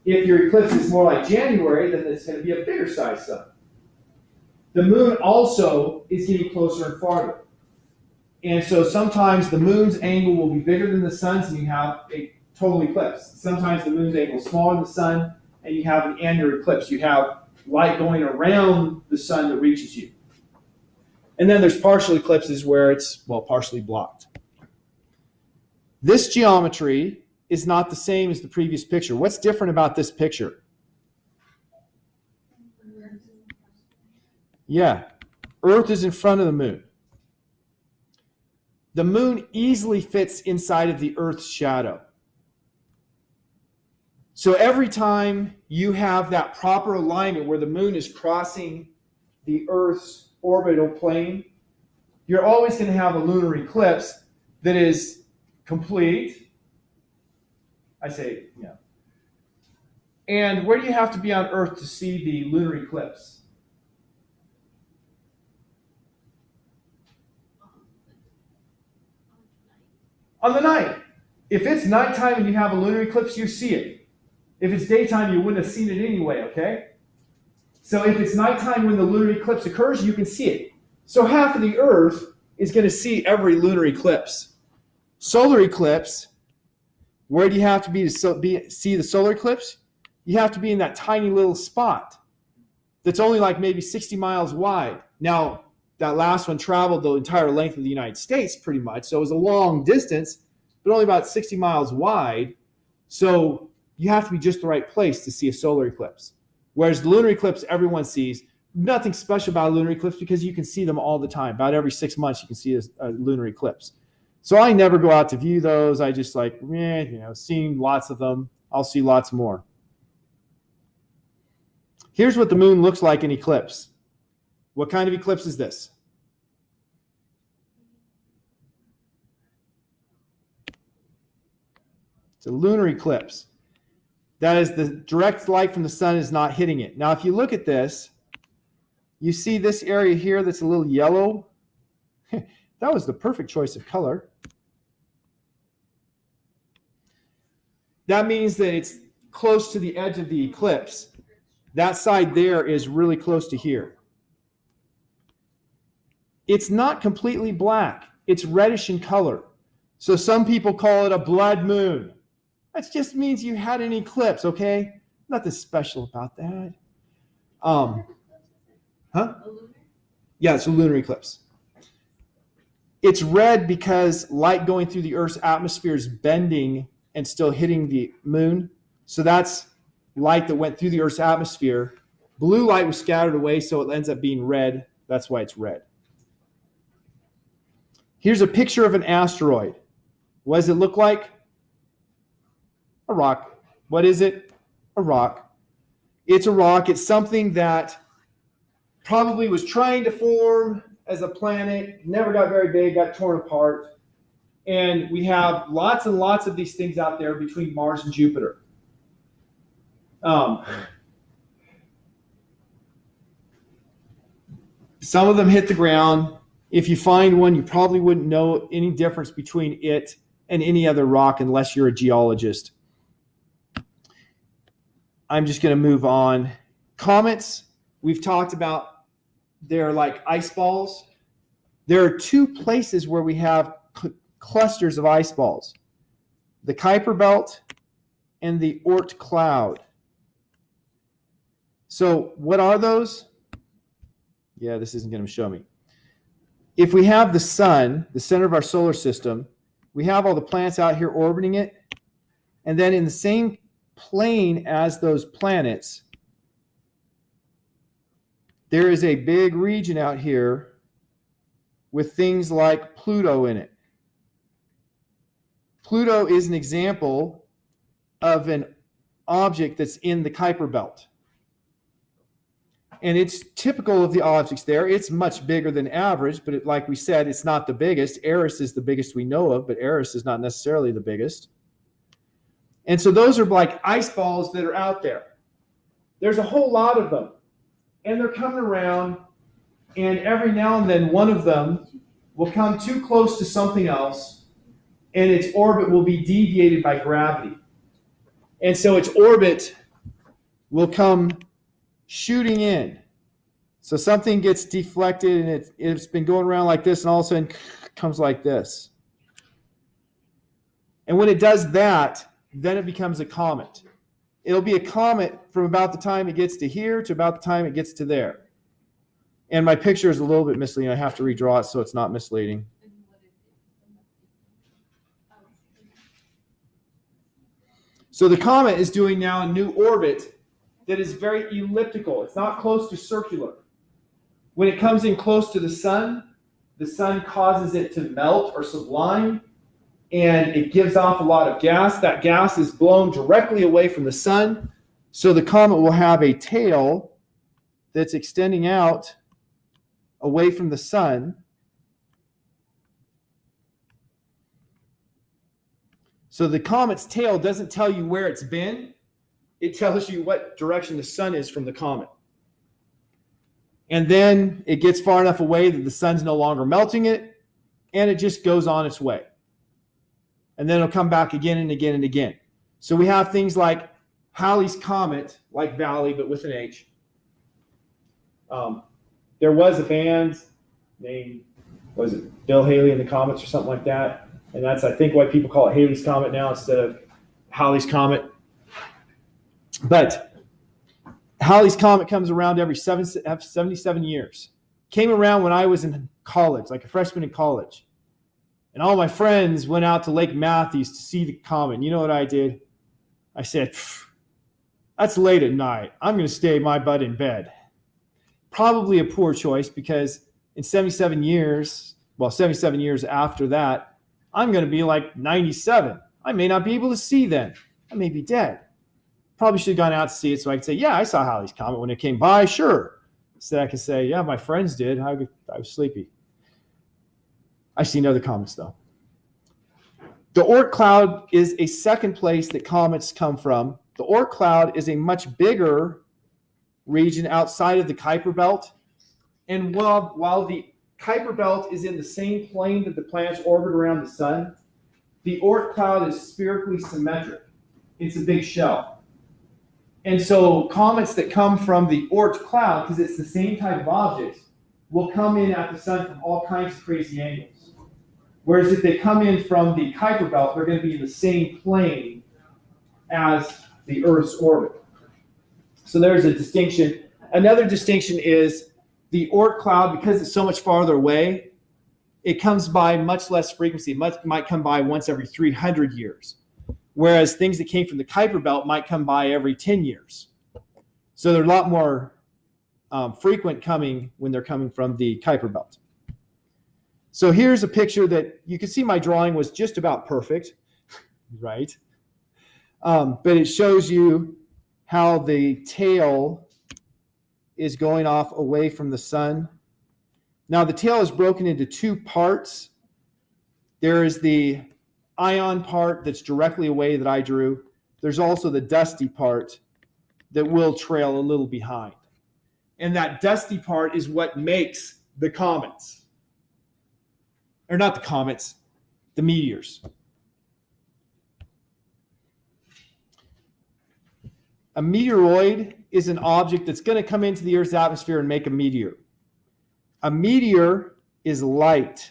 If your eclipse is more like January, then it's going to be a bigger size sun. The moon also is getting closer and farther. And so sometimes the moon's angle will be bigger than the sun's and you have a total eclipse. Sometimes the moon's angle is smaller than the sun and you have an annular eclipse. You have light going around the sun that reaches you. And then there's partial eclipses where it's, well, partially blocked. This geometry is not the same as the previous picture. What's different about this picture? Yeah, Earth is in front of the moon. The moon easily fits inside of the Earth's shadow. So every time you have that proper alignment where the moon is crossing the Earth's orbital plane, you're always going to have a lunar eclipse that is complete. I say, yeah. And where do you have to be on Earth to see the lunar eclipse? On the night. If it's nighttime and you have a lunar eclipse, you see it. If it's daytime, you wouldn't have seen it anyway, okay? So if it's nighttime when the lunar eclipse occurs, you can see it. So half of the Earth is going to see every lunar eclipse. Solar eclipse, where do you have to be to see the solar eclipse? You have to be in that tiny little spot that's only like maybe 60 miles wide. Now, that last one traveled the entire length of the United States pretty much, so it was a long distance, but only about 60 miles wide. So you have to be just the right place to see a solar eclipse. Whereas the lunar eclipse everyone sees, nothing special about a lunar eclipse because you can see them all the time. About every 6 months you can see a lunar eclipse. So I never go out to view those. I just like, seeing lots of them. I'll see lots more. Here's what the moon looks like in eclipse. What kind of eclipse is this? It's a lunar eclipse. That is, the direct light from the sun is not hitting it. Now, if you look at this, you see this area here that's a little yellow. That was the perfect choice of color. That means that it's close to the edge of the eclipse. That side there is really close to here. It's not completely black. It's reddish in color. So some people call it a blood moon. That just means you had an eclipse, okay? Nothing special about that. Yeah, it's a lunar eclipse. It's red because light going through the Earth's atmosphere is bending and still hitting the moon. So that's light that went through the Earth's atmosphere. Blue light was scattered away, so it ends up being red. That's why it's red. Here's a picture of an asteroid. What does it look like? A rock. What is it? A rock. It's a rock. It's something that probably was trying to form as a planet, never got very big, got torn apart. And we have lots and lots of these things out there between Mars and Jupiter. Some of them hit the ground. If you find one, you probably wouldn't know any difference between it and any other rock unless you're a geologist. I'm just going to move on. Comets, we've talked about, they're like ice balls. There are two places where we have clusters of ice balls. The Kuiper Belt and the Oort cloud. So what are those? Yeah, this isn't going to show me. If we have the sun, the center of our solar system, we have all the planets out here orbiting it. And then in the same plane as those planets, there is a big region out here with things like Pluto in it. Pluto is an example of an object that's in the Kuiper Belt. and it's typical of the objects there. It's much bigger than average, but like we said, it's not the biggest. Eris is the biggest we know of, but Eris is not necessarily the biggest. And so those are like ice balls that are out there. There's a whole lot of them, and they're coming around, and every now and then one of them will come too close to something else, and its orbit will be deviated by gravity. And so its orbit will come shooting in. So something gets deflected, and it's been going around like this, and all of a sudden comes like this. And when it does that, then it becomes a comet. It'll be a comet from about the time it gets to here to about the time it gets to there. And my picture is a little bit misleading. I have to redraw it so it's not misleading. So the comet is doing now a new orbit that is very elliptical. It's not close to circular. When it comes in close to the sun causes it to melt or sublime, and it gives off a lot of gas. That gas is blown directly away from the sun, so the comet will have a tail that's extending out away from the sun. So the comet's tail doesn't tell you where it's been. It tells you what direction the sun is from the comet. And then it gets far enough away that the sun's no longer melting it, and it just goes on its way. And then it'll come back again and again and again. So we have things like Halley's Comet, like Valley, but with an H. There was a band named, was it Bill Haley and the Comets or something like that? And that's, I think, why people call it Halley's Comet now instead of Halley's Comet. But Halley's Comet comes around every 77 years. Came around when I was in college, like a freshman in college. And all my friends went out to Lake Matthews to see the comet. You know what I did? I said, that's late at night. I'm going to stay my butt in bed. Probably a poor choice, because in 77 years after that, I'm going to be like 97. I may not be able to see then. I may be dead. Probably should have gone out to see it so I could say, yeah, I saw Halley's Comet when it came by, sure. So I could say, yeah, my friends did. I was sleepy. I've seen other comets, though. The Oort cloud is a second place that comets come from. The Oort cloud is a much bigger region outside of the Kuiper belt. And while the Kuiper belt is in the same plane that the planets orbit around the sun, the Oort cloud is spherically symmetric. It's a big shell. And so comets that come from the Oort cloud, because it's the same type of object, will come in at the sun from all kinds of crazy angles. Whereas if they come in from the Kuiper belt, they're going to be in the same plane as the Earth's orbit. So there's a distinction. Another distinction is the Oort cloud, because it's so much farther away, it comes by much less frequency. It might come by once every 300 years. Whereas things that came from the Kuiper belt might come by every 10 years. So they're a lot more frequent coming when they're coming from the Kuiper belt. So here's a picture that you can see my drawing was just about perfect, right? But it shows you how the tail is going off away from the sun. Now the tail is broken into two parts. There is the ion part that's directly away that I drew. There's also the dusty part that will trail a little behind. And that dusty part is what makes the comets. Or not the comets, the meteors. A meteoroid is an object that's going to come into the Earth's atmosphere and make a meteor. A meteor is light.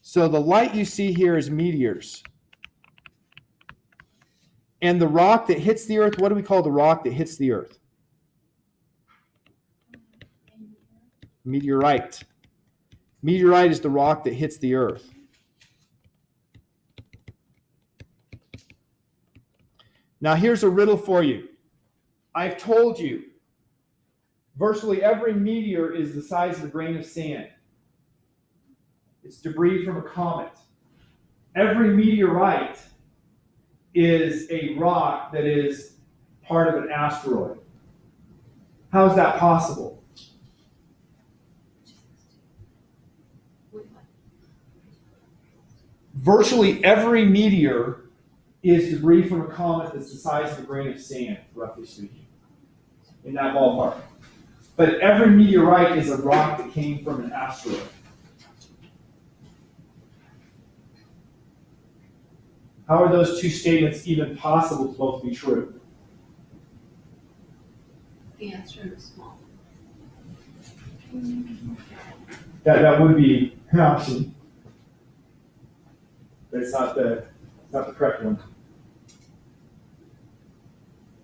So the light you see here is meteors. And the rock that hits the Earth, what do we call the rock that hits the Earth? Meteorite. Meteorite is the rock that hits the Earth. Now here's a riddle for you. I've told you, virtually every meteor is the size of a grain of sand. It's debris from a comet. Every meteorite is a rock that is part of an asteroid. How is that possible? Virtually every meteor is debris from a comet that's the size of a grain of sand, roughly speaking, in that ballpark. But every meteorite is a rock that came from an asteroid. How are those two statements even possible to both be true? The answer is small. That would be an option. But it's not the correct one.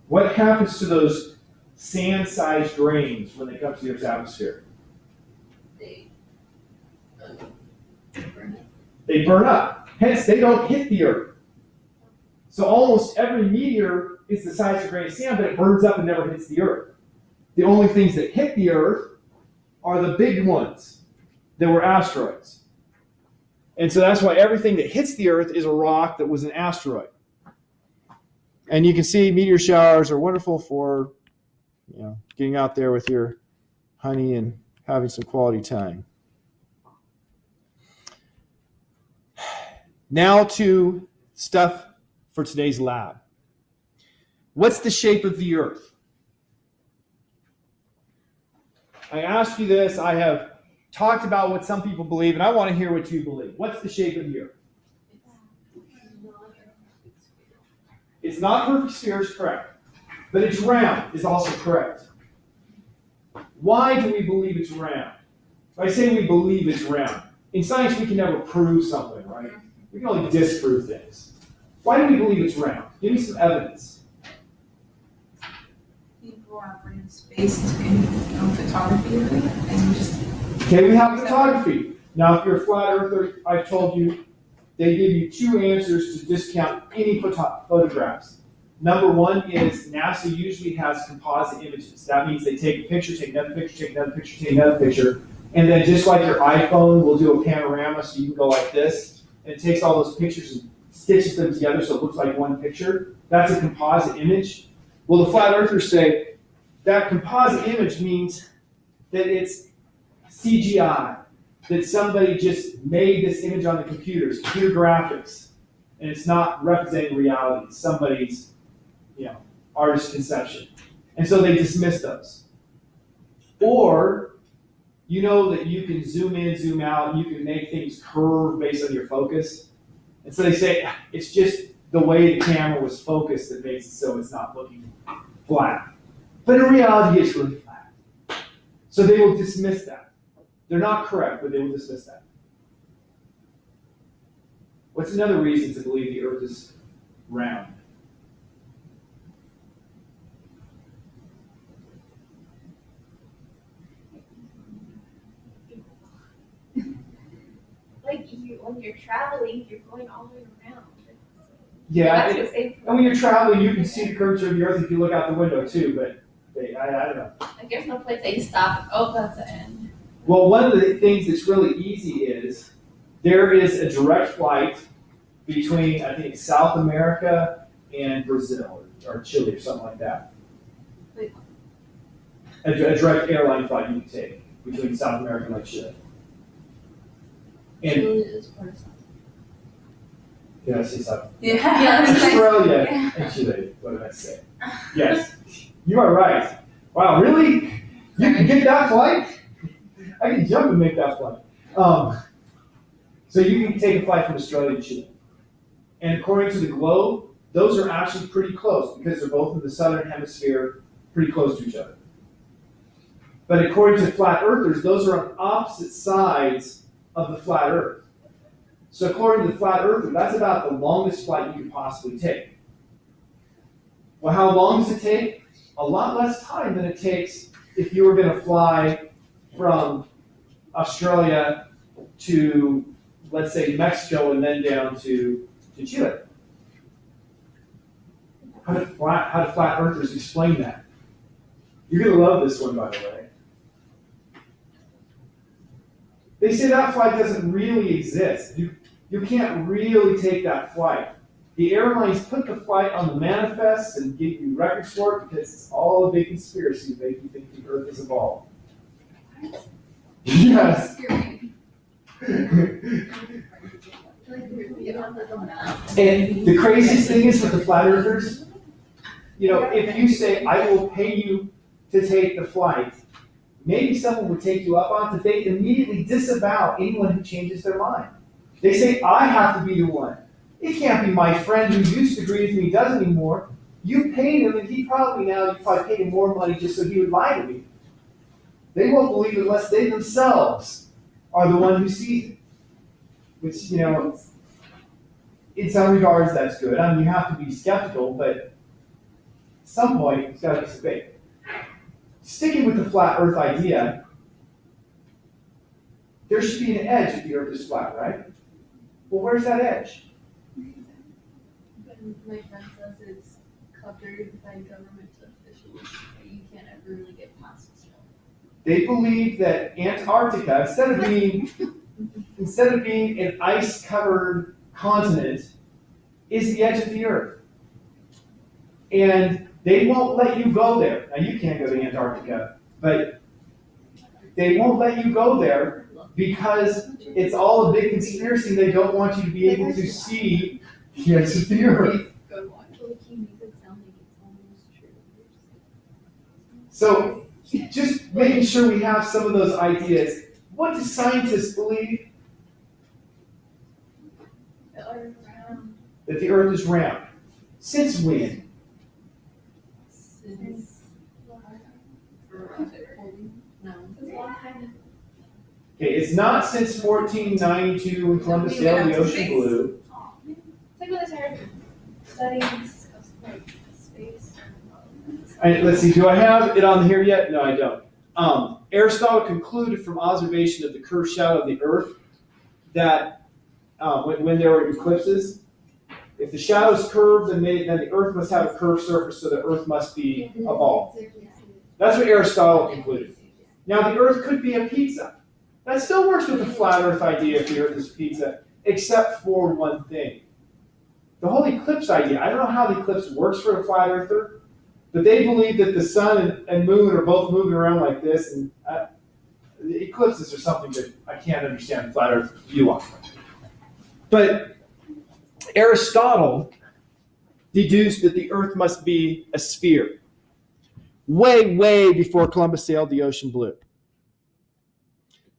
What happens to those sand-sized grains when they come to the Earth's atmosphere? They burn up. Hence, they don't hit the Earth. So almost every meteor is the size of a grain of sand, but it burns up and never hits the Earth. The only things that hit the Earth are the big ones that were asteroids. And so that's why everything that hits the Earth is a rock that was an asteroid. And you can see meteor showers are wonderful for, getting out there with your honey and having some quality time. Now to stuff for today's lab. What's the shape of the Earth? I asked you this. I have talked about what some people believe, and I want to hear what you believe. What's the shape of the Earth? It's not a perfect sphere, is correct. But it's round is also correct. Why do we believe it's round? If I say we believe it's round, in science we can never prove something, right? We can only disprove things. Why do we believe it's round? Give me some evidence. People are in space and photography of it, and just. Okay, we have photography. Now, if you're a flat earther, I've told you, they give you two answers to discount any photographs. Number one is NASA usually has composite images. That means they take a picture, take another picture, take another picture, take another picture, and then just like your iPhone will do a panorama so you can go like this, and it takes all those pictures and stitches them together so it looks like one picture. That's a composite image. Well, the flat earthers say that composite image means that it's CGI, that somebody just made this image on the computers, computer graphics, and it's not representing reality. It's somebody's, artist's conception. And so they dismiss those. Or, that you can zoom in, zoom out, you can make things curve based on your focus. And so they say it's just the way the camera was focused that makes it so it's not looking flat. But in reality, it's really flat. So they will dismiss that. They're not correct, but they will dismiss that. What's another reason to believe the Earth is round? When you're traveling, you're going all the way around. Yeah, and when you're traveling, you can see the curvature of the Earth if you look out the window too, but I don't know. Like there's no place that you stop. Oh, that's the end. Well, one of the things that's really easy is there is a direct flight between, I think, South America and Brazil or Chile or something like that. A direct airline flight you can take between South America and Chile. And Chile is part of South. did I say South? Yeah. Australia Yeah. and Chile. What did I say? Yes, you are right. Wow, really? You can get that flight? I can jump and make that flight. So you can take a flight from Australia to Chile. And according to the globe, those are actually pretty close because they're both in the southern hemisphere, pretty close to each other. But according to flat earthers, those are on opposite sides of the flat earth. So according to the flat earther, that's about the longest flight you could possibly take. Well, how long does it take? A lot less time than it takes if you were going to fly from Australia to, let's say, Mexico and then down to Chile. How do flat earthers explain that? You're going to love this one, by the way. They say that flight doesn't really exist. You can't really take that flight The airlines put the flight on the manifest and give you records for it because it's all a big conspiracy to make you think the Earth is evolved. Yes. And the craziest thing is with the flat earthers, if you say, I will pay you to take the flight, maybe someone would take you up on it, but they immediately disavow anyone who changes their mind. They say, I have to be the one. It can't be my friend who used to agree with me, doesn't anymore. You paid him, and you probably paid him more money just so he would lie to me. They won't believe it unless they themselves are the one who sees it. Which, in some regards, that's good. I mean, you have to be skeptical, but at some point, it's got to be some faith. Sticking with the flat Earth idea, there should be an edge if the Earth is flat, right? Well, where's that edge? My friend says it's covered by government officials, but you can't ever really get past it. They believe that Antarctica, instead of being an ice-covered continent, is the edge of the Earth. And they won't let you go there. Now, you can't go to Antarctica, but they won't let you go there because it's all a big conspiracy. They don't want you to be able to see the edge of the Earth. So, just making sure we have some of those ideas. What do scientists believe? That the Earth is round. Since when? Okay, it's not since 1492 when Columbus sailed the ocean blue. It's like when I started studying space. Let's see, do I have it on here yet? No, I don't. Aristotle concluded from observation of the curved shadow of the Earth that when there were eclipses, if the shadow is curved, then the Earth must have a curved surface, so the Earth must be evolved. That's what Aristotle concluded. Now, the Earth could be a pizza. That still works with the flat Earth idea if the Earth is a pizza, except for one thing. The whole eclipse idea, I don't know how the eclipse works for a flat earther, but they believe that the sun and moon are both moving around like this, and the eclipses are something that I can't understand the flat earth view on. But Aristotle deduced that the Earth must be a sphere, way, way before Columbus sailed the ocean blue.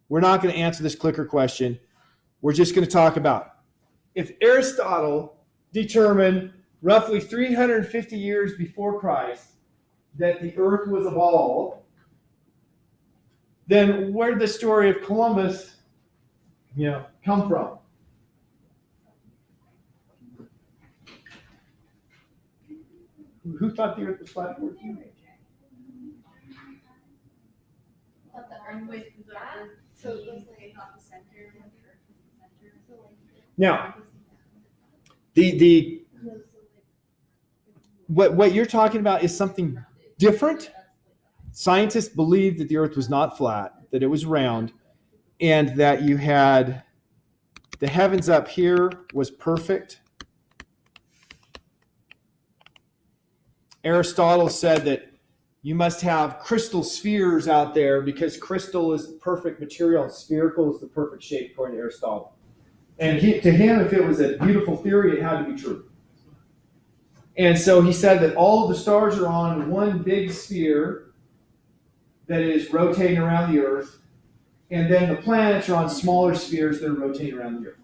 We're not going to answer this clicker question. We're just going to talk about if Aristotle determined roughly 350 years before Christ that the Earth was evolved, then where did the story of Columbus, come from? Who thought the Earth was flat? So it was like not the center, Now, what you're talking about is something different. Scientists believed that the Earth was not flat, that it was round, and that you had the heavens up here was perfect. Aristotle said that you must have crystal spheres out there because crystal is the perfect material and spherical is the perfect shape, according to Aristotle. And to him, if it was a beautiful theory, it had to be true. And so he said that all of the stars are on one big sphere that is rotating around the Earth, and then the planets are on smaller spheres that are rotating around the Earth.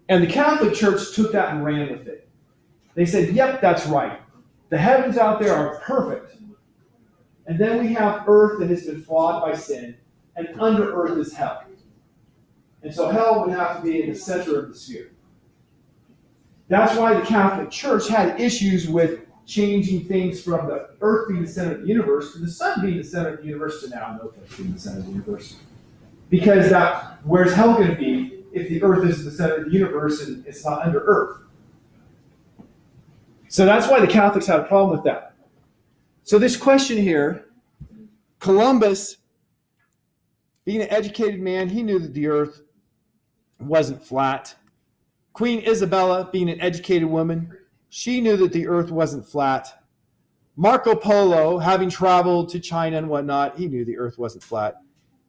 And the Catholic Church took that and ran with it. They said, yep, that's right. The heavens out there are perfect. And then we have Earth that has been flawed by sin, and under Earth is hell. And so hell would have to be in the center of the sphere. That's why the Catholic Church had issues with changing things from the Earth being the center of the universe to the sun being the center of the universe to now no place being the center of the universe. Because where's hell going to be if the Earth is the center of the universe and it's not under Earth? So that's why the Catholics had a problem with that. So this question here, Columbus, being an educated man, he knew that the Earth wasn't flat. Queen Isabella, being an educated woman, she knew that the earth wasn't flat. Marco Polo, having traveled to China and whatnot, he knew the earth wasn't flat.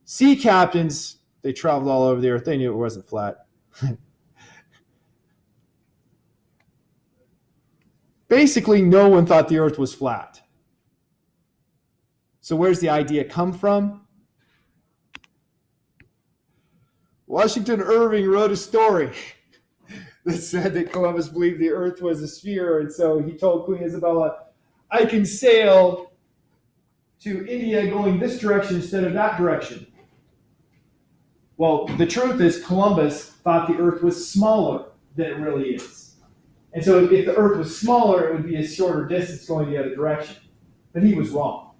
Sea captains, they traveled all over the earth, they knew it wasn't flat. Basically, no one thought the earth was flat. So where's the idea come from? Washington Irving wrote a story that said that Columbus believed the earth was a sphere, and so he told Queen Isabella, I can sail to India going this direction instead of that direction. Well, the truth is Columbus thought the earth was smaller than it really is. And so if the earth was smaller, it would be a shorter distance going the other direction. But he was wrong.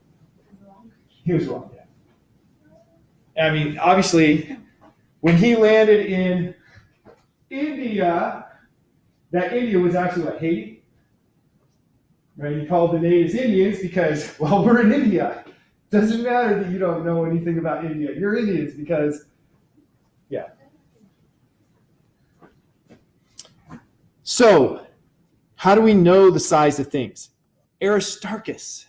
He was wrong, yeah. I mean, obviously, when he landed in India, that India was actually what, Haiti? Right? He called the natives Indians because, well, we're in India. Doesn't matter that you don't know anything about India. You're Indians because, yeah. So, how do we know the size of things? Aristarchus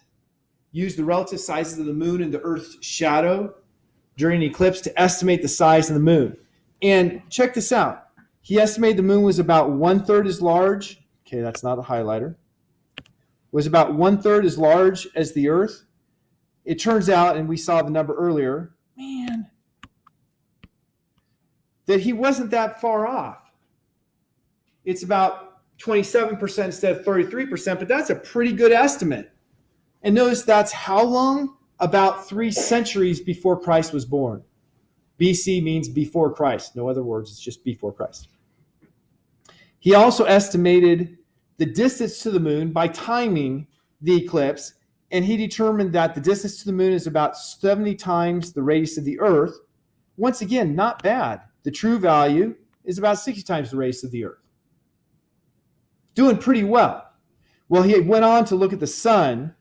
used the relative sizes of the moon and the Earth's shadow during an eclipse to estimate the size of the moon. And check this out. He estimated the moon was about 1/3 as large. Okay, that's not a highlighter. Was about 1/3 as large as the Earth. It turns out, and we saw the number earlier, that he wasn't that far off. It's about 27% instead of 33%, but that's a pretty good estimate. And notice that's how long? About 3 centuries before Christ was born. BC means before Christ. No other words, it's just before Christ. He also estimated the distance to the moon by timing the eclipse, and he determined that the distance to the moon is about 70 times the radius of the Earth. Once again, not bad. The true value is about 60 times the radius of the Earth. Doing pretty well. Well, he went on to look at the sun,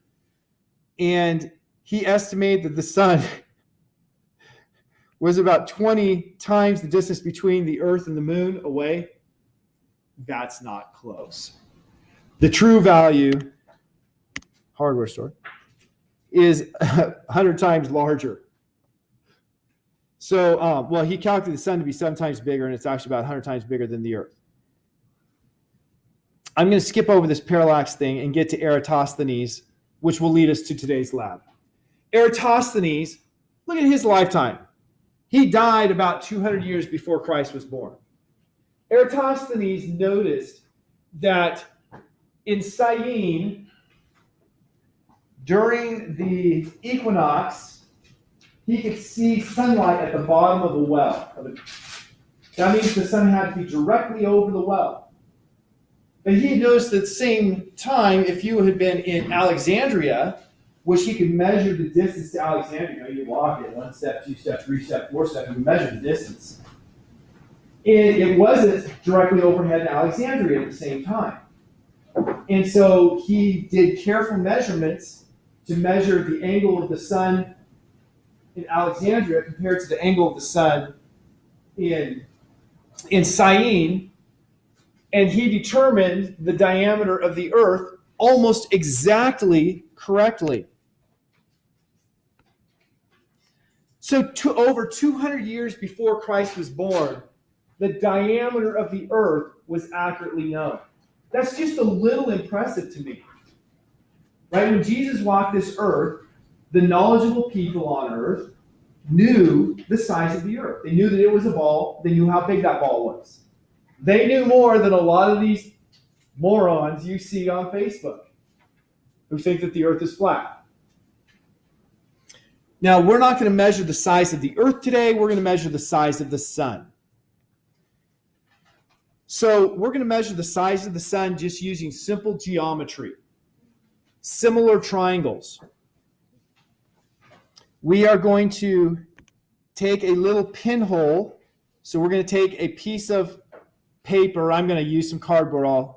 and he estimated that the sun was about 20 times the distance between the Earth and the moon away. That's not close. The true value, hardware store, is 100 times larger. So, well, he calculated the sun to be 7 times bigger, and it's actually about 100 times bigger than the Earth. I'm going to skip over this parallax thing and get to Eratosthenes, which will lead us to today's lab. Eratosthenes, look at his lifetime. He died about 200 years before Christ was born. Eratosthenes noticed that in Syene, during the equinox, he could see sunlight at the bottom of a well. That means the sun had to be directly over the well. But he noticed at the same time, if you had been in Alexandria, which he could measure the distance to Alexandria, you walk it 1 step, 2 step, 3 step, 4 step, you can measure the distance. And it wasn't directly overhead in Alexandria at the same time. And so he did careful measurements to measure the angle of the sun in Alexandria compared to the angle of the sun in Syene. And he determined the diameter of the Earth almost exactly correctly. So over 200 years before Christ was born, the diameter of the Earth was accurately known. That's just a little impressive to me. Right? When Jesus walked this earth, the knowledgeable people on earth knew the size of the earth. They knew that it was a ball. They knew how big that ball was. They knew more than a lot of these morons you see on Facebook who think that the earth is flat. Now, we're not going to measure the size of the earth today. We're going to measure the size of the sun. So we're going to measure the size of the sun just using simple geometry. Similar triangles. We are going to take a little pinhole. So we're going to take a piece of paper. I'm going to use some cardboard. I'm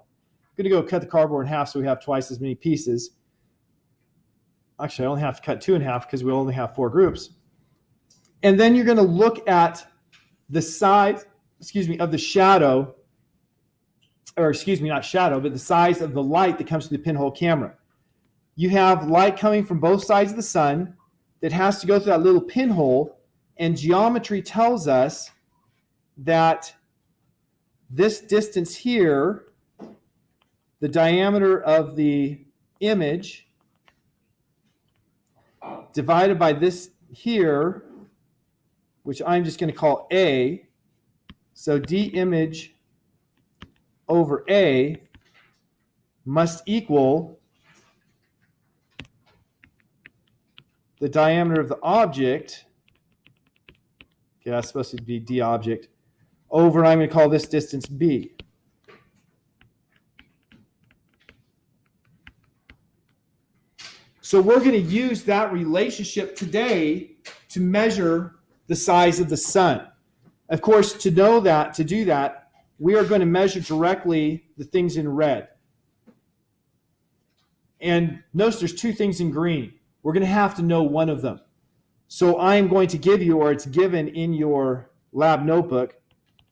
going to go cut the cardboard in half so we have twice as many pieces. Actually, I only have to cut 2 in half because we only have 4 groups. And then you're going to look at the size, of the shadow or excuse me, not shadow, but the size of the light that comes from the pinhole camera. You have light coming from both sides of the sun that has to go through that little pinhole, and geometry tells us that this distance here, the diameter of the image, divided by this here, which I'm just going to call A, so D image over A must equal the diameter of the object, okay, that's supposed to be D object, over, I'm going to call this distance B. So we're going to use that relationship today to measure the size of the sun. Of course, to do that, we are going to measure directly the things in red. And notice there's two things in green. We're going to have to know one of them. So I'm going to give you, or it's given in your lab notebook,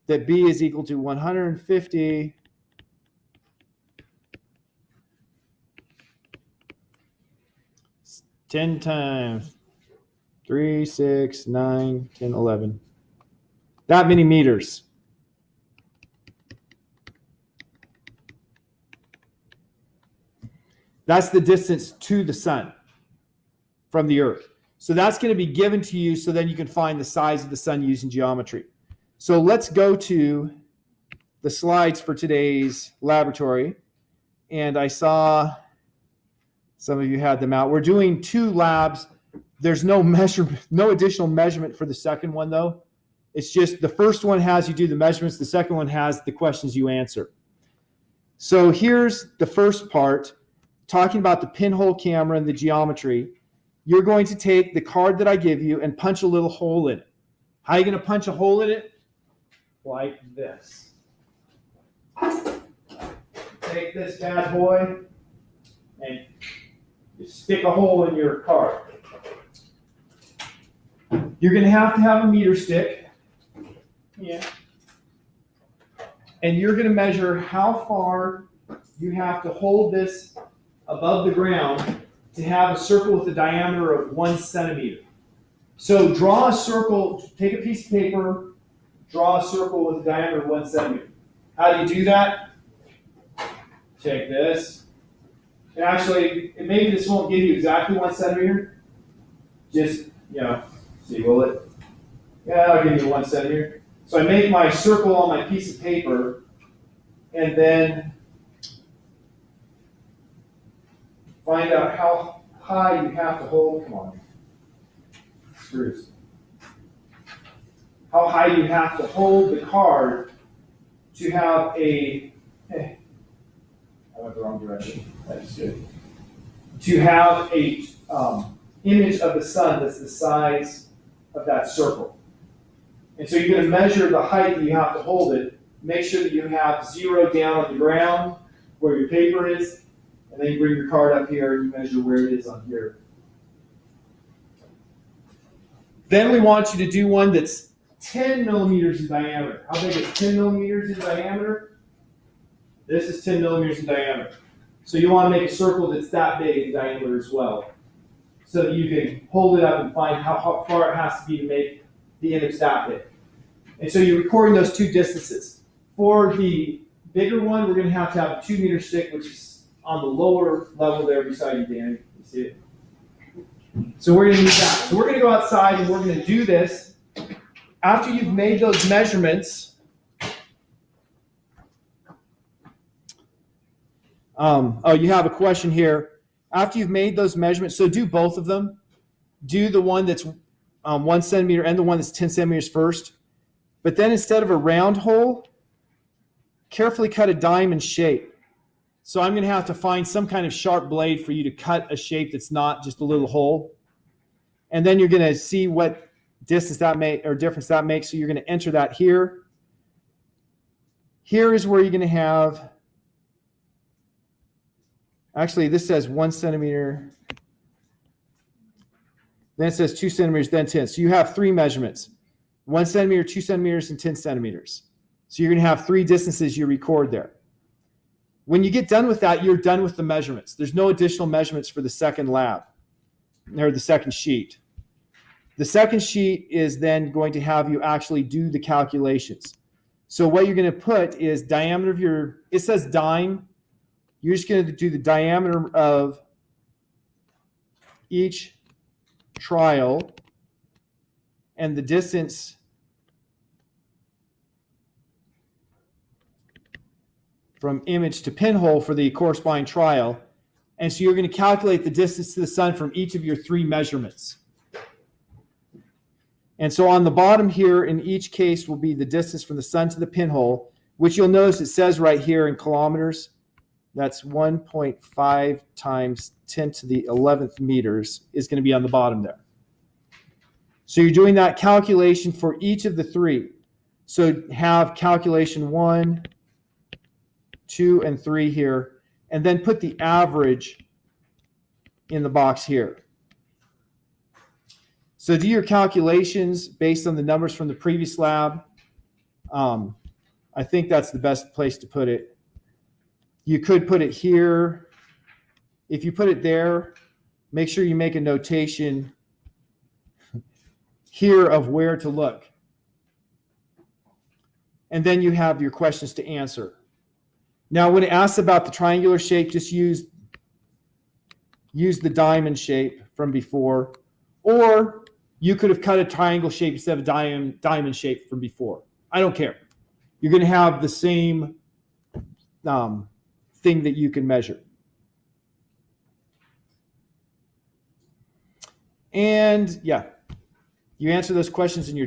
that B is equal to 150 10 times 3, 6, 9, 10, 11. That many meters. That's the distance to the sun from the earth. So that's going to be given to you so then you can find the size of the sun using geometry. So let's go to the slides for today's laboratory. And I saw some of you had them out. We're doing 2 labs. There's no additional measurement for the second one, though. It's just the first one has you do the measurements. The second one has the questions you answer. So here's the first part, talking about the pinhole camera and the geometry. You're going to take the card that I give you and punch a little hole in it. How are you going to punch a hole in it? Like this. Take this bad boy and you stick a hole in your card. You're going to have a meter stick. Yeah. And you're going to measure how far you have to hold this above the ground to have a circle with a diameter of 1 centimeter. So draw a circle, take a piece of paper, draw a circle with a diameter of 1 centimeter. How do you do that? Take this. And actually, maybe this won't give you exactly 1 centimeter. Just, see, will it? Yeah, I'll give you 1 centimeter. So I make my circle on my piece of paper, and then find out how high you have to hold. Come on. Screws. How high you have to hold the card to have a. I went the wrong direction. That's good. To have a image of the sun that's the size of that circle. And so you're going to measure the height that you have to hold it. Make sure that you have 0 down on the ground where your paper is, and then you bring your card up here and you measure where it is on here. Then we want you to do one that's 10 millimeters in diameter. How big is 10 millimeters in diameter? This is 10 millimeters in diameter. So you want to make a circle that's that big in diameter as well, so that you can hold it up and find how far it has to be to make the image that big. And so you're recording those 2 distances. For the bigger one, we're going to have a 2 meter stick, which is on the lower level there beside you, Danny. You see it? So we're going to use that. So we're going to go outside and we're going to do this. After you've made those measurements, you have a question here. After you've made those measurements, so do both of them. Do the one that's 1 centimeter and the one that's 10 centimeters first. But then instead of a round hole, carefully cut a diamond shape. So I'm going to have to find some kind of sharp blade for you to cut a shape that's not just a little hole. And then you're going to see what distance that difference that makes. So you're going to enter that here. Here is where you're going to have, actually this says 1 centimeter. Then it says 2 centimeters, then 10. So you have 3 measurements, 1 centimeter, 2 centimeters, and 10 centimeters. So you're going to have 3 distances you record there. When you get done with that, you're done with the measurements. There's no additional measurements for the second lab, or the second sheet. The second sheet is then going to have you actually do the calculations. So what you're going to put is diameter of your, it says dime. You're just going to do the diameter of each trial and the distance from image to pinhole for the corresponding trial. And so you're going to calculate the distance to the sun from each of your 3 measurements. And so on the bottom here, in each case, will be the distance from the sun to the pinhole, which you'll notice it says right here in kilometers. That's 1.5 times 10 to the 11th meters is going to be on the bottom there. So you're doing that calculation for each of the 3. So have calculation 1, 2, and 3 here, and then put the average in the box here. So do your calculations based on the numbers from the previous lab. I think that's the best place to put it. You could put it here. If you put it there, make sure you make a notation here of where to look. And then you have your questions to answer. Now, when it asks about the triangular shape, just use the diamond shape from before, or you could have cut a triangle shape instead of a diamond shape from before. I don't care. You're going to have the same thing that you can measure. And yeah, you answer those questions and you're done.